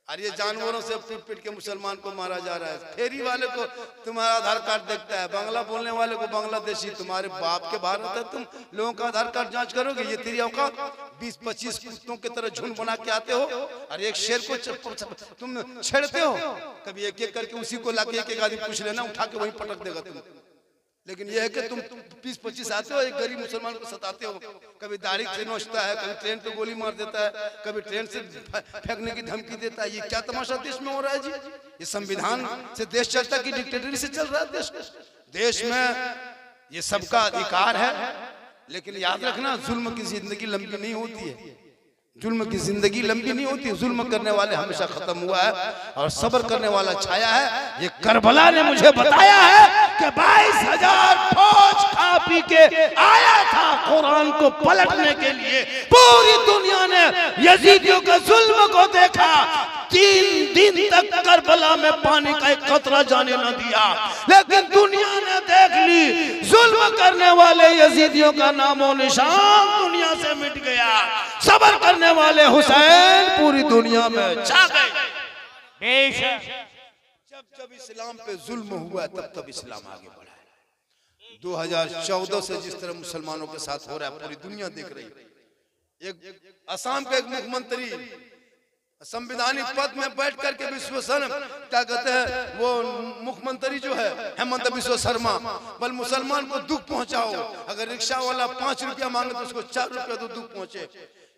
और ये जानवरों से पीट पीट के मुसलमान को मारा जा रहा है। फेरी वाले को तुम्हारा आधार कार्ड देखता है, बांग्ला बोलने वाले को बांग्लादेशी, तुम्हारे बाप के बाहर होता है, तुम लोगों का आधार कार्ड जांच करोगे? ये तेरी औकात? 20-25 कुत्तों की तरह झुंड बना के आते हो, और एक शेर को तुम छेड़ते हो। कभी एक एक करके उसी को लाके एक एक आदमी पूछ लेना, उठा के वहीं पटक देगा तुम। लेकिन यह है कि तुम 20-25 आते हो, एक गरीब मुसलमान को सताते हो। कभी दाढ़ी से नोचता है, कभी ट्रेन पे गोली मार देता है, कभी ट्रेन से फेंकने की धमकी देता है। ये क्या तमाशा देश में हो रहा है जी? ये संविधान से देश चलता है कि डिक्टेटरी से चल रहा है देश? देश में ये सबका अधिकार है, लेकिन याद रखना, जुल्म की जिंदगी लंबी नहीं होती है। जुल्म की जिंदगी लंबी नहीं होती। जुल्म करने वाले हमेशा खत्म हुआ है, और सब्र करने वाला छाया है। ये करबला ने मुझे बताया है कि 22,000 फौज खा पी के आया था कुरान को पलटने के लिए। पूरी दुनिया ने यजीदियों के जुल्म को देखा। 3 दिन तक करबला में पानी का एक कतरा जाने न दिया, लेकिन दुनिया ने देख ली, जुल्म करने वाले यजीदियों का नामो निशान दुनिया से मिट गया। सब्र करने वाले हुसैन पूरी दुनिया में छा गए। बेशक जब जब इस्लाम पे जुल्म हुआ तब तब इस्लाम आगे बढ़ा है। 2014 से जिस तरह मुसलमानों के साथ हो रहा है, पूरी दुनिया देख रही है। एक असम का एक मुख्यमंत्री संविधानिक पद में बैठ करके क्या कहते हैं वो मुख्यमंत्री जो है हेमंत बिस्व शर्मा, बल मुसलमान को दुख पहुंचाओ। अगर रिक्शा वाला 5 रुपया मांगे तो उसको 4 रुपया तो दुख पहुंचे।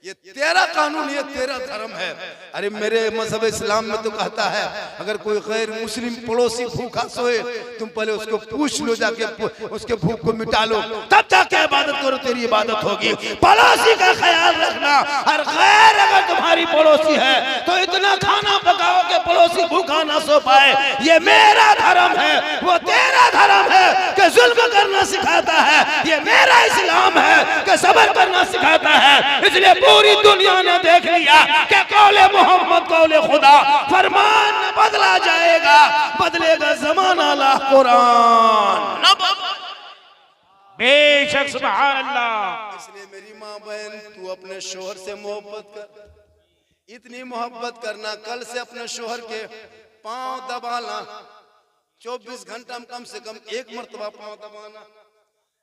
ये तेरा कानून, ये तेरा धर्म है। अरे मेरे मजहब इस्लाम में तो कहता है, अगर कोई गैर मुस्लिम पड़ोसी भूखा सोए, तुम पहले उसको पूछ लो, जाके उसके भूख को मिटा लो, तब जाके इबादत करो, तेरी इबादत होगी। पड़ोसी का ख्याल रखना। और गैर अगर तुम्हारी पड़ोसी है तो इतना खाना पकाओ कि पड़ोसी भूखा ना सो पाए। ये मेरा धर्म है, वो तेरा धर्म है कि जुल्म करना सिखाता है। ये मेरा इस्लाम है कि सब्र करना सिखाता है। इसलिए पूरी दुनिया ने देख लिया कि कौले मोहम्मद कौले खुदा, फरमान बदला जाएगा, बदलेगा जमाना ला कुरान। बेशक सुभान अल्लाह। इसलिए मेरी माँ बहन, तू अपने शोहर से मोहब्बत कर, इतनी मोहब्बत करना, कल से अपने शोहर के पांव दबाना। 24 घंटा में कम से कम 1 मरतबा पांव दबाना।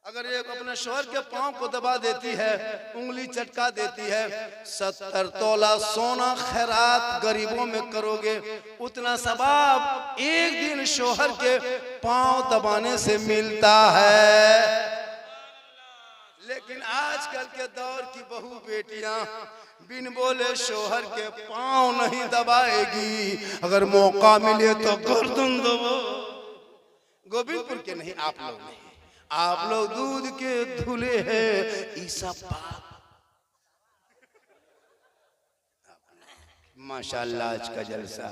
अगर एक अपने शोहर के पांव को दबा देती है, उंगली चटका देती है, 70 तोला सोना खैरात गरीबों में करोगे, उतना सवाब एक दिन शोहर के पांव दबाने से मिलता है। लेकिन आजकल के दौर की बहू बेटियां बिन बोले शोहर के पांव नहीं दबाएगी। अगर मौका मिले तो गर्दन दबो। गोविंदपुर के नहीं, आप लोग नहीं, आप लोग दूध के धुले हैं ईसा पाक। माशाल्लाह आज का जलसा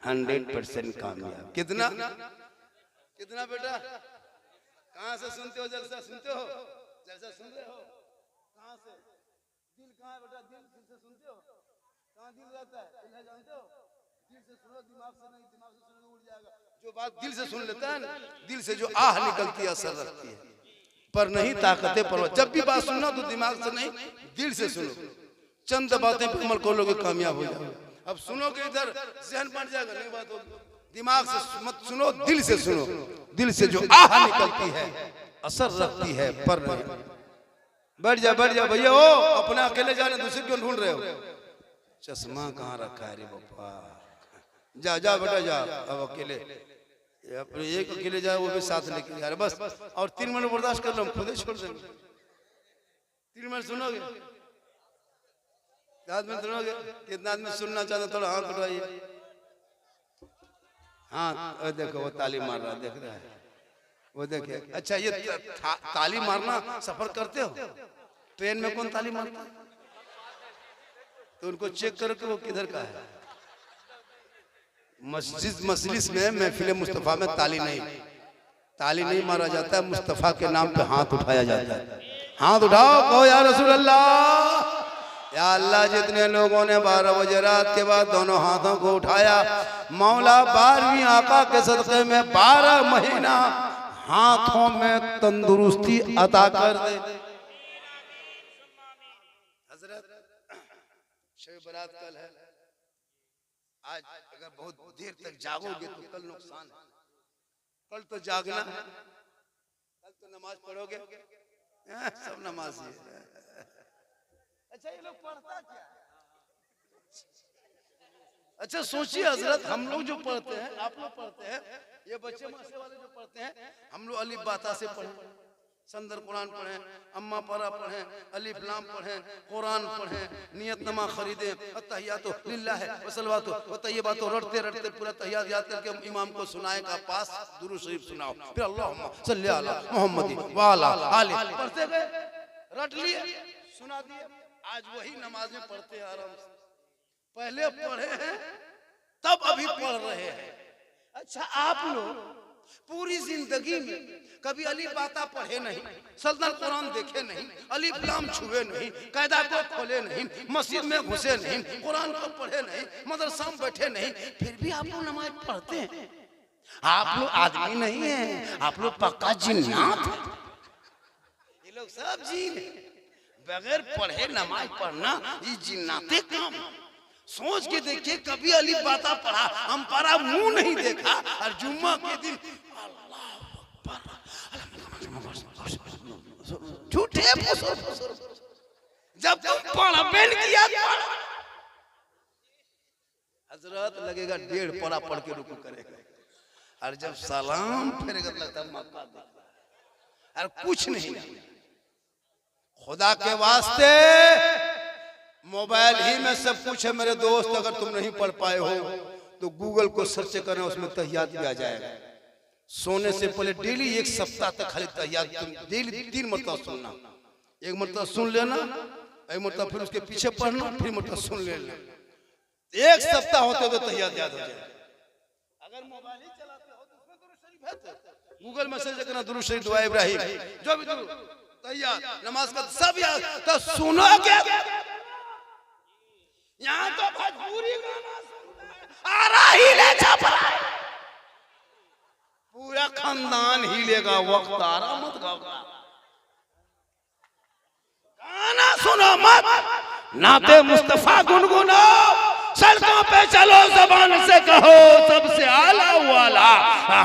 100% कामयाब। कितना कितना बेटा, कहां से सुनते हो जलसा? सुनते हो जलसा? सुन रहे हो? कहां से? दिल कहां है बेटा? दिल से सुनते हो? कहां दिल रहता है? दिल है, जानते हो? दिल से सुनो, दिमाग से नहीं। दिमाग से सुनो उड़ जाएगा। जो बात दिल से सुन लेता है ना, दिल से जो आह निकलती है असर रखती है, पर नहीं ताकतें पर। जब भी बात सुनना तो दिमाग से नहीं, दिल से सुनो। चंद बातें पे अमल करोगे, कामयाब हो जाओगे। अब सुनोगे इधर जहन बन जाएगा, नहीं बात होगी। दिमाग से मत सुनो, दिल से सुनो। दिल से जो आह निकलती है असर रखती है, पर नहीं। बैठ जा भैया। ओ अपना अकेले जाने, दूसरे क्यों ढूंढ रहे हो? चश्मा कहाँ रखा है रे बापा? जा बेटा जा। अब अकेले एक अकेले जाए, वो भी साथ लेके जा रहे बस। और 3 मिनट बर्दाश्त कर लो, हम खुद छोड़ देंगे। 3 मिनट सुनोगे? 7 मिनट सुनोगे? कितना आदमी सुनना चाहते? थोड़ा हाथ उठाइए। हाँ देखो वो ताली मार रहा, देख रहा है वो, देखिए। अच्छा ये ताली मारना सफर करते हो? ट्रेन में कौन ताली मारता है? तो उनको चेक करो कि वो किधर का है। मजलिस में, महफिल मुस्तफा में ताली नहीं मारा जाता है। मुस्तफा के नाम पे हाथ उठाया जाता है। हाथ उठाओ, कहो या रसूल अल्लाह। या अल्लाह, जितने लोगों ने 12 बजे रात के बाद दोनों हाथों को उठाया, मौला 12वीं आका के सदक़े में 12 महीना हाथों में तंदुरुस्ती अता कर दे। शब बारात कल है। आज अगर बहुत देर तक जागोगे तो कल नुकसान है। कल तो जागना है, कल तो नमाज पढ़ोगे। सब नमाजी है। अच्छा ये लोग पढ़ता क्या है? अच्छा सोचिए हजरत, हम लोग जो पढ़ते हैं, आप लोग पढ़ते हैं, ये बच्चे मसे वाले जो पढ़ते हैं, हम लोग अलिफ बाता से पढ़े, संदर कुरान पढ़े, अम्मा पारा पढ़े, अलिफ लाम पढ़े, कुरान पढ़े, नियतनमा खरीदे, तहियातो लिल्लाह व सलवातो व तय्यबातो रटते रटते पूरा तहियात याद करके इमाम को सुनाए का पास दुरूद शरीफ सुनाओ, फिर अल्लाहुम्मा सल्ली अला मुहम्मदी व अला आली पढ़ते गए, रट लिए, सुना दिए। आज वही नमाज में पढ़ते हैं आराम से। पहले पढ़े हैं तब अभी पढ़ रहे हैं। अच्छा आप लोग पूरी जिंदगी में कभी अली बाता पढ़े नहीं, सल्तन कुरान देखे नहीं, अलिफ लाम छुए नहीं, कायदा को खोले नहीं, मस्जिद में घुसे नहीं, कुरान को पढ़े नहीं, मदरसा में बैठे नहीं, फिर भी आप लोग नमाज पढ़ते हैं। आप लोग आदमी नहीं है, आप लोग पक्का जिन्नात है। ये लोग सब जीन है। बगैर पढ़े नमाज पढ़ना ये जिन्नाते काम। सोच के देखिए कभी अली बाता पढ़ा, हम पढ़ा मुंह नहीं देखा, और जुम्मा के दिन झूठे जब तुम पढ़ा पेन किया हजरत लगेगा 1.5 पढ़ा पढ़ के रुकू करेगा, और जब सलाम फेरेगा लगता मक्का देखा, और कुछ नहीं। खुदा के वास्ते मोबाइल ही में सब कुछ है मेरे दोस्त। अगर तुम नहीं पढ़ पाए हो तो गूगल को सर्च करना, उसमें तहियात भी आ जाएगा। सोने से पहले डेली 1 सप्ताह तक खाली तहियात तुम डेली 3 मरतबा सुनना। 1 मरतबा सुन लेना, 1 मरतबा फिर उसके पीछे पढ़ना, फिर मरतबा सुन लेना। 1 सप्ताह होते तो तहियात याद हो जाएगा। अगर मोबाइल ही चलाते हो तो उसमें दुरूद शरीफ है, तो गूगल में सर्च करना दुरूद शरीफ दुआ इब्राहिम, जो भी तहियात नमाज का सब याद तो सुनोगे। यहाँ तो भोजपुरी गाना सुनता है, आ रहा ही ले छपरा, पूरा खानदान हिलेगा, वक्त आ रहा मत गाओ, गाना सुनो मत, नाते मुस्तफा गुनगुनाओ, सड़कों पे चलो जबान से कहो सबसे आला वाला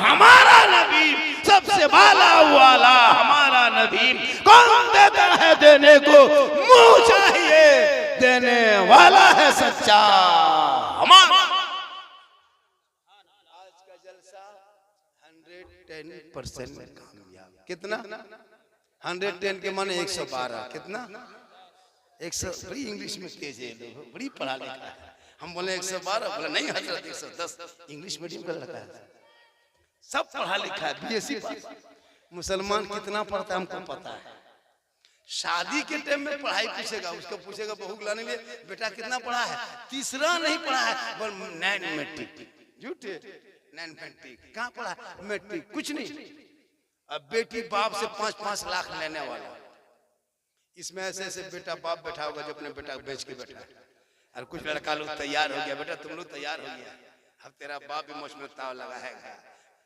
हमारा नबी, सबसे वाला वाला हमारा नबी। कौन देता है देने को, मुंह चाहिए देने वाला है सच्चा हमारा। आज का जलसा 110% कामयाब। कितना 110 के माने 112। कितना 100। बड़ी इंग्लिश में तेज है लोग, बड़ी पढ़ा लिखा है। हम बोले 112, बोले नहीं हजरत 110। इंग्लिश मीडियम का लड़का है, सब पढ़ा लिखा है, बीएससी पास। मुसलमान कितना पढ़ता है हमको पता है। शादी के टाइम में पढ़ाई पूछेगा, उसको पूछेगा बहू लाने लिए बेटा कितना पढ़ा है, तीसरा नहीं पढ़ा है, बोल 9 मैट्रिक। झूठे 9 मैट्रिक कहाँ पढ़ा, मैट्रिक कुछ नहीं। अब बेटी बाप से 5-5 लाख लेने वाला, इसमें ऐसे ऐसे बेटा बाप बैठा होगा जो अपने बेटा बेच के बैठा है। और कुछ लड़का लोग तैयार हो गया, बेटा तुम लोग तैयार हो गया, अब तेरा बाप भी मुझ में ताव लगा है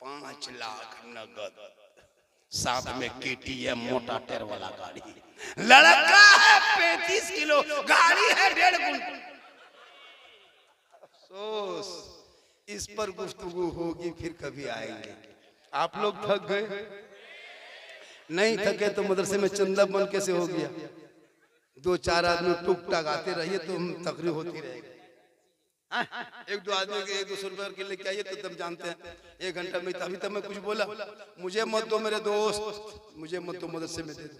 5 लाख नगद, साथ में KTM मोटा टायर वाला गाड़ी। लड़का है 35 किलो, गाड़ी है 1.5 कुंटल। अफसोस इस पर गुफ्तगू होगी फिर कभी आएंगे। आप लोग थक गए, नहीं थके तो मदरसे में चंदा बन कैसे हो गया। 2-4 आदमी टुक टाक आते रहिए तो तकरीर होती रहेगी। 1-2 आदमी के 100-200 रुपए के लेके आइए तो तुम जानते हैं 1 घंटा में। अभी तक मैं कुछ बोला, मुझे मत दो मेरे दोस्त, मुझे मत दो, मदरसे में दे दो।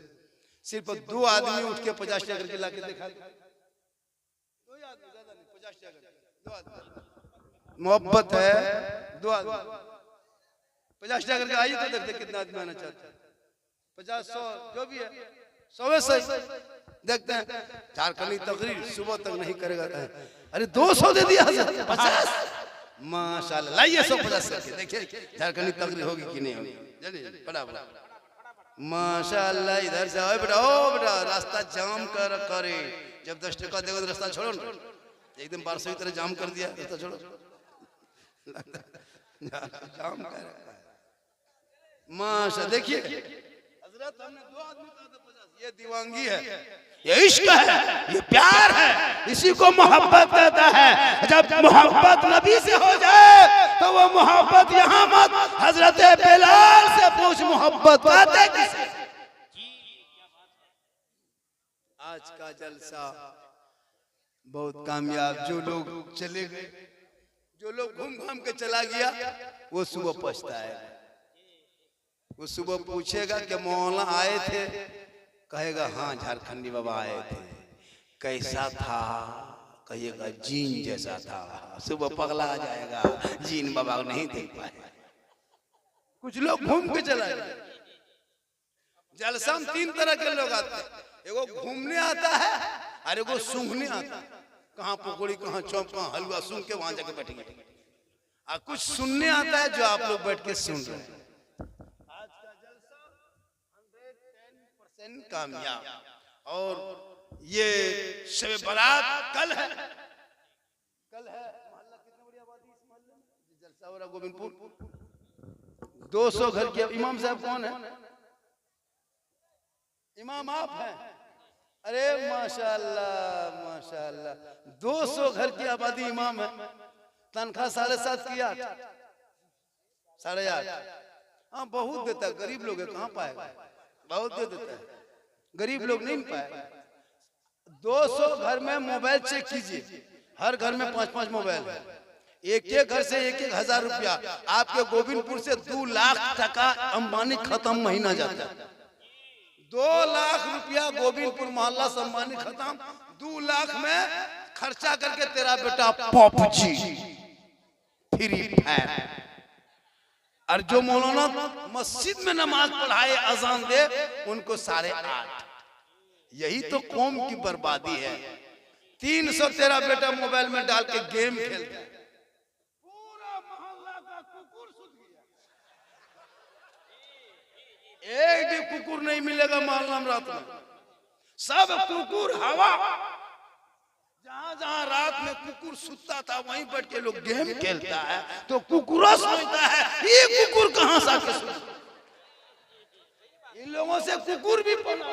सिर्फ 2 आदमी उठ के 50 टका करके लाके दिखा, 2 आदमी, ज्यादा नहीं, 50 टका, 2 आदमी, मोहब्बत है। 2 आदमी 50 टका करके आइए तो देखते कितना आदमी आना चाहते हैं। 50-100 जो भी है, 100 सही देखते हैं। झारखंडी तकरीर सुबह तक नहीं करेगा, अरे 200 दे दिया 50, माशाल्लाह लाइए 150 करके देखिए झारखंडी तकरीर होगी कि नहीं होगी। चलिए बड़ा बड़ा माशाल्लाह। इधर से आओ बेटा, ओ बेटा रास्ता जाम करे, जब 10 टका देगा तो रास्ता छोड़ो ना। एकदम 1200 की तरह जाम कर दिया, रास्ता छोड़ो, जाम कर माशा। देखिए हजरत हमने 2 आदमी कहा था 50, ये दीवानगी है, ये इश्क है, ये प्यार है, इसी को मोहब्बत कहता है। जब मोहब्बत नबी से हो जाए तो वो मोहब्बत यहाँ मत, हजरत बिलाल से पूछ मोहब्बत कहते किसे। आज का जलसा बहुत कामयाब। जो लोग चले गए, जो लोग घूम घाम के चला गया, वो सुबह पछताएगा। वो सुबह पूछेगा कि मौलाना आए थे, कहेगा हाँ झारखंडी बाबा आए थे, कैसा था, कहिएगा जीन जैसा था। सुबह पगला आ जाएगा, जीन बाबा को नहीं देख पाए। कुछ लोग घूम के चला गए। जलसा में 3 तरह के लोग आते हैं, एगो घूमने आता है और एगो सूंघने आता है। कहाँ पकौड़ी, कहाँ चौप, कहाँ हलवा, सूंघ के वहां जाके बैठेंगे। और कुछ सुनने आता है, जो आप लोग बैठ के सुन रहे हैं। आज का जलसा 110% कामयाब। और ये शब बारात कल है, कल है। मोहल्ला कितनी बड़ी आबादी इस मोहल्ले में, जलसा हो रहा गोविंदपुर। 200 घर के इमाम साहब कौन है? इमाम आप हैं? अरे माशाअल्लाह माशाअल्लाह। 200 घर की आबादी इमाम है। तनख्वाह 7.5 की 8, 8.5। हाँ बहुत देता है, गरीब लोग है, कहाँ पाएगा, बहुत दे देता है, गरीब लोग नहीं पाएगा। 200 घर में मोबाइल चेक कीजिए, हर घर में 5-5 मोबाइल है। एक घर से 1-1 हजार रुपया। आपके गोविंदपुर से 2 लाख टका अंबानी खत्म महीना जाता है। 2 लाख रुपया गोविंदपुर मोहल्ला से अंबानी खत्म। 2 लाख में खर्चा करके तेरा बेटा पबजी फ्री फायर। और जो मौलाना मस्जिद में नमाज पढ़ाए, अजान दे, उनको 8.5। यही तो कौम की बर्बादी है। 300 तेरा बेटा मोबाइल में डाल के गेम खेलता है, पूरा मोहल्ला का कुकुर सुध गया। एक भी कुकुर नहीं मिलेगा मोहल्ला में रात में, सब कुकुर हवा। जहां जहां रात में कुकुर सुतता था, वहीं बैठ के लोग गेम खेलता है। तो कुकुरा सोचता है ये कुकुर कहां से आके सोता। इन लोगों से कुकुर भी पना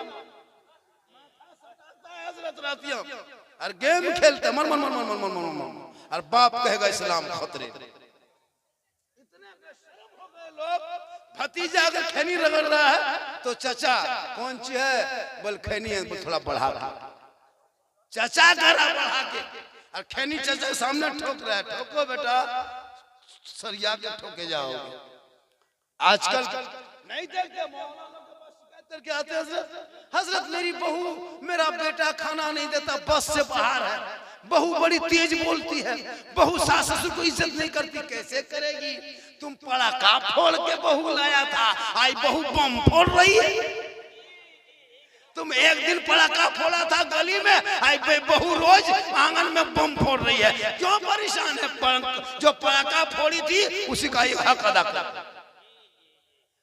हजरत रातियां और गेम खेलते मर मर मर मर मर मर मर मर। और बाप कहेगा इस्लाम खतरे। इतने बेशरम हो गए लोग। भतीजा अगर खैनी रगड़ रहा है तो चाचा कौन सी है, बोल खैनी है, बोल थोड़ा बढ़ा के। चाचा करा बढ़ा के, और खैनी चाचा के सामने ठोक रहा है। ठोको बेटा, सरिया के ठोके जाओगे। आजकल नहीं देखते करके आते हजरत मेरी बहू, मेरा बेटा खाना नहीं देता, बस से बाहर है, बहू बड़ी तेज बोलती है, बहू सास ससुर को इज्जत नहीं करती। कैसे करेगी? तुम पड़ाका फोड़ के बहू लाया था, आई बहू बम फोड़ रही है। तुम एक दिन पड़ाका फोड़ा था गली में, आई बहू रोज आंगन में बम फोड़ रही है। क्यों परेशान है? जो पड़ाका फोड़ी थी उसी का एक हक अदा कर।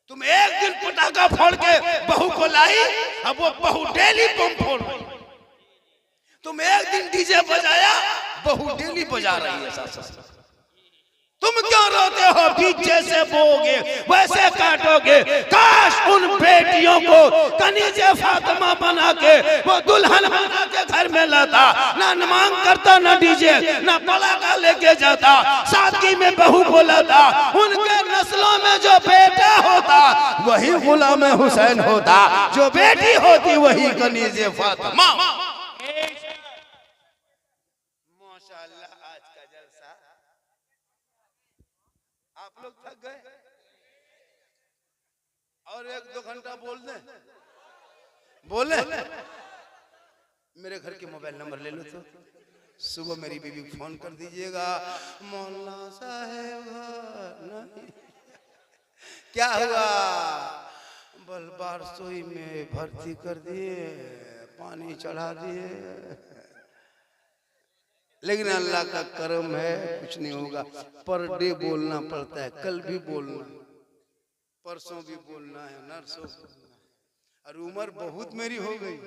तुम एक दिन पटाखा फोड़ के बहू को लाई, अब वो बहू डेली बम फोड़ रही। तुम एक दिन डीजे बजाया, बहू डेली बजा रही है। तुम क्यों रोते हो? बीच जैसे बोगे वैसे काटोगे। काश उन बेटियों को कनीजे फातिमा बना के वो दुल्हन बना के घर में लाता, ना मांग करता, ना डीजे, ना पड़ाका लेके जाता, सादगी में बहू को लाता। उनके नस्लों में जो बेटा होता वही गुलाम हुसैन होता, जो बेटी होती वही कनीजे फातिमा। माशाअल्लाह। आज का जलसा आप लोग थक गए और 1-2 घंटा बोल दें, बोले। मेरे घर के मोबाइल नंबर ले लो तो सुबह मेरी बीवी को फोन कर दीजिएगा, मौलाना साहब नहीं क्या हुआ? बलबार सोई में भर्ती कर दिए, पानी चढ़ा दिए, लेकिन अल्लाह का करम है, कुछ नहीं होगा। पर डे बोलना पड़ता है, कल भी बोलना, परसों भी बोलना है, नरसों बोलना है। और उम्र बहुत मेरी हो गई,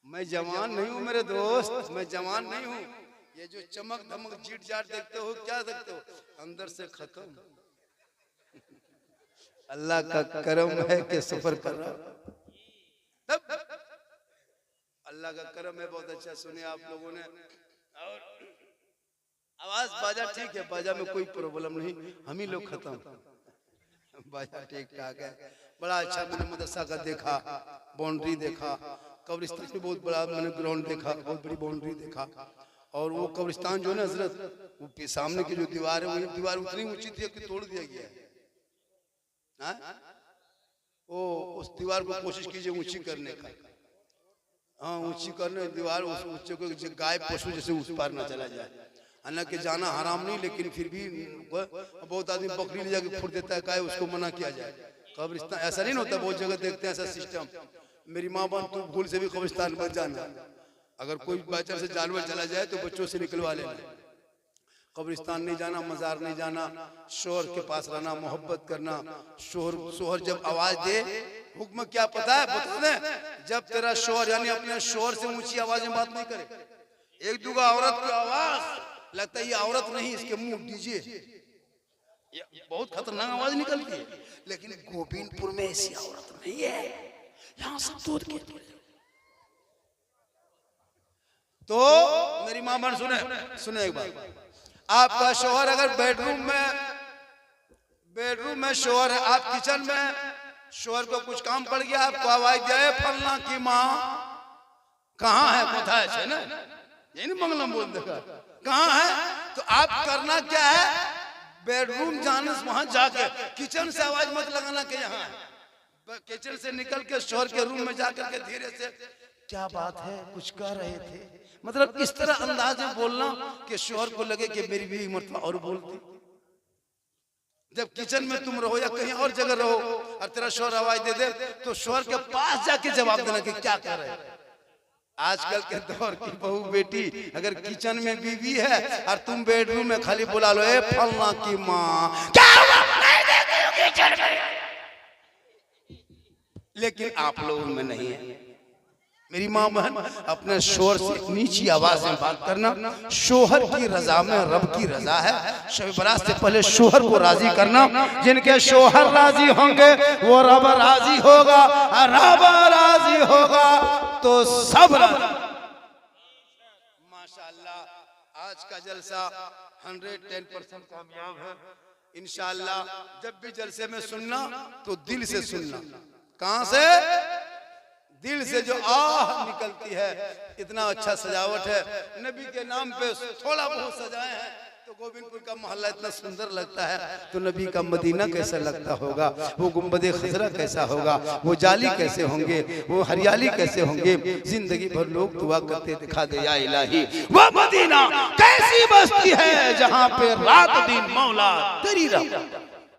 मैं जवान नहीं हूँ मेरे दोस्त, मैं जवान नहीं हूँ। ये जो चमक धमक जीट जाट देखते हो, क्या देखते हो? अंदर से खत्म। अल्लाह का करम है कि सफर कर रहा। अल्लाह का करम है, बहुत अच्छा सुने आप लोगों ने। और आवाज बाजा ठीक है, बाजा में कोई प्रॉब्लम नहीं, हम ही लोग खत्म, बाजा ठीक ठाक है। बड़ा अच्छा मैंने मदरसा का देखा, बाउंड्री देखा, कब्रिस्तान में बहुत बड़ा मैंने ग्राउंड देखा, बहुत बड़ी बाउंड्री देखा। और वो कब्रिस्तान जो है ना हजरत, वो सामने की जो दीवार है, वो दीवार उतनी ऊंची थी कि तोड़ दिया गया है। वो उस दीवार को कोशिश कीजिए ऊंची करने का, हाँ ऊंची करने दीवार, उस ऊंचे को गाय पशु जैसे उस पार ना चला जाए। हालांकि जाना हराम नहीं, लेकिन फिर भी बहुत आदमी बकरी ले जाके फुट देता है, गाय उसको मना किया जाए। कब्रिस्तान ऐसा नहीं होता, बहुत जगह देखते हैं ऐसा सिस्टम। मेरी माँ बहन तू भूल से भी कब्रिस्तान मत जाना, अगर कोई बाइचांस से जानवर चला जाए तो बच्चों से निकलवा लेना। कब्रिस्तान नहीं जाना, मजार नहीं जाना, शोहर के पास रहना, मोहब्बत करना। शोहर जब आवाज दे, हुक्म क्या पता है बता दें, जब तेरा शोहर यानी अपने शोहर से ऊंची आवाज में बात नहीं करे। एक दूगा औरत की आवाज लगता है ये औरत नहीं, इसके मुंह डीजे, बहुत खतरनाक आवाज निकलती है। लेकिन गोविंदपुर में ऐसी औरत नहीं है, यहाँ सब दूध के। तो मेरी मां बहन सुने एक बात, आपका शोहर अगर बेडरूम में शोहर है, आप किचन में शोहर को कुछ काम पड़ गया, आपको आवाज दिया फलना की माँ कहाँ है, पता है ना, ये नहीं मंगलम बोल देगा कहाँ है। तो आप करना क्या है, बेडरूम जाने से वहां जाके किचन से आवाज मत लगाना कि यहाँ, किचन से निकल के शोहर के रूम में जाकर के धीरे से क्या बात है कुछ कह रहे थे, मतलब इस तरह अंदाज में बोलना कि शोहर को लगे कि मेरी बीवी मरतबा और बोलती। जब किचन में तुम रहो या कहीं और जगह रहो और तेरा शोहर आवाज दे दे तो शोहर के पास जाके जवाब देना कि क्या कर रहे हैं। आजकल के दौर की बहू बेटी अगर किचन में बीवी है और तुम बेडरूम में खाली बुला लो, ए फलना की माँ क्या हुआ, नहीं देखे हो किचन में। लेकिन आप लोगों में नहीं है। मेरी माँ बहन अपने शोहर से नीची आवाज में बात करना, शोहर की रजा में रब की रजा है। शब बारात से पहले शोहर को राजी करना, जिनके शोहर राजी होंगे वो रब राजी होगा, रब राजी होगा तो सब माशाअल्लाह। आज का जलसा 110% कामयाब है इंशाअल्लाह। जब भी जलसे में सुनना तो दिल से सुनना, कहां से, दिल से जो आह निकलती है। इतना अच्छा सजावट है, नबी के नाम पे थोड़ा बहुत सजाए हैं तो गोविंदपुर का मोहल्ला इतना सुंदर लगता है, तो नबी का मदीना कैसा लगता होगा, वो गुंबदे खजरा कैसा होगा, वो जाली कैसे होंगे, वो हरियाली कैसे होंगे। जिंदगी भर लोग दुआ करते दिखा दे या इलाही, वो मदीना कैसी बस्ती है जहाँ पे रात दिन मौला तेरी रहमत।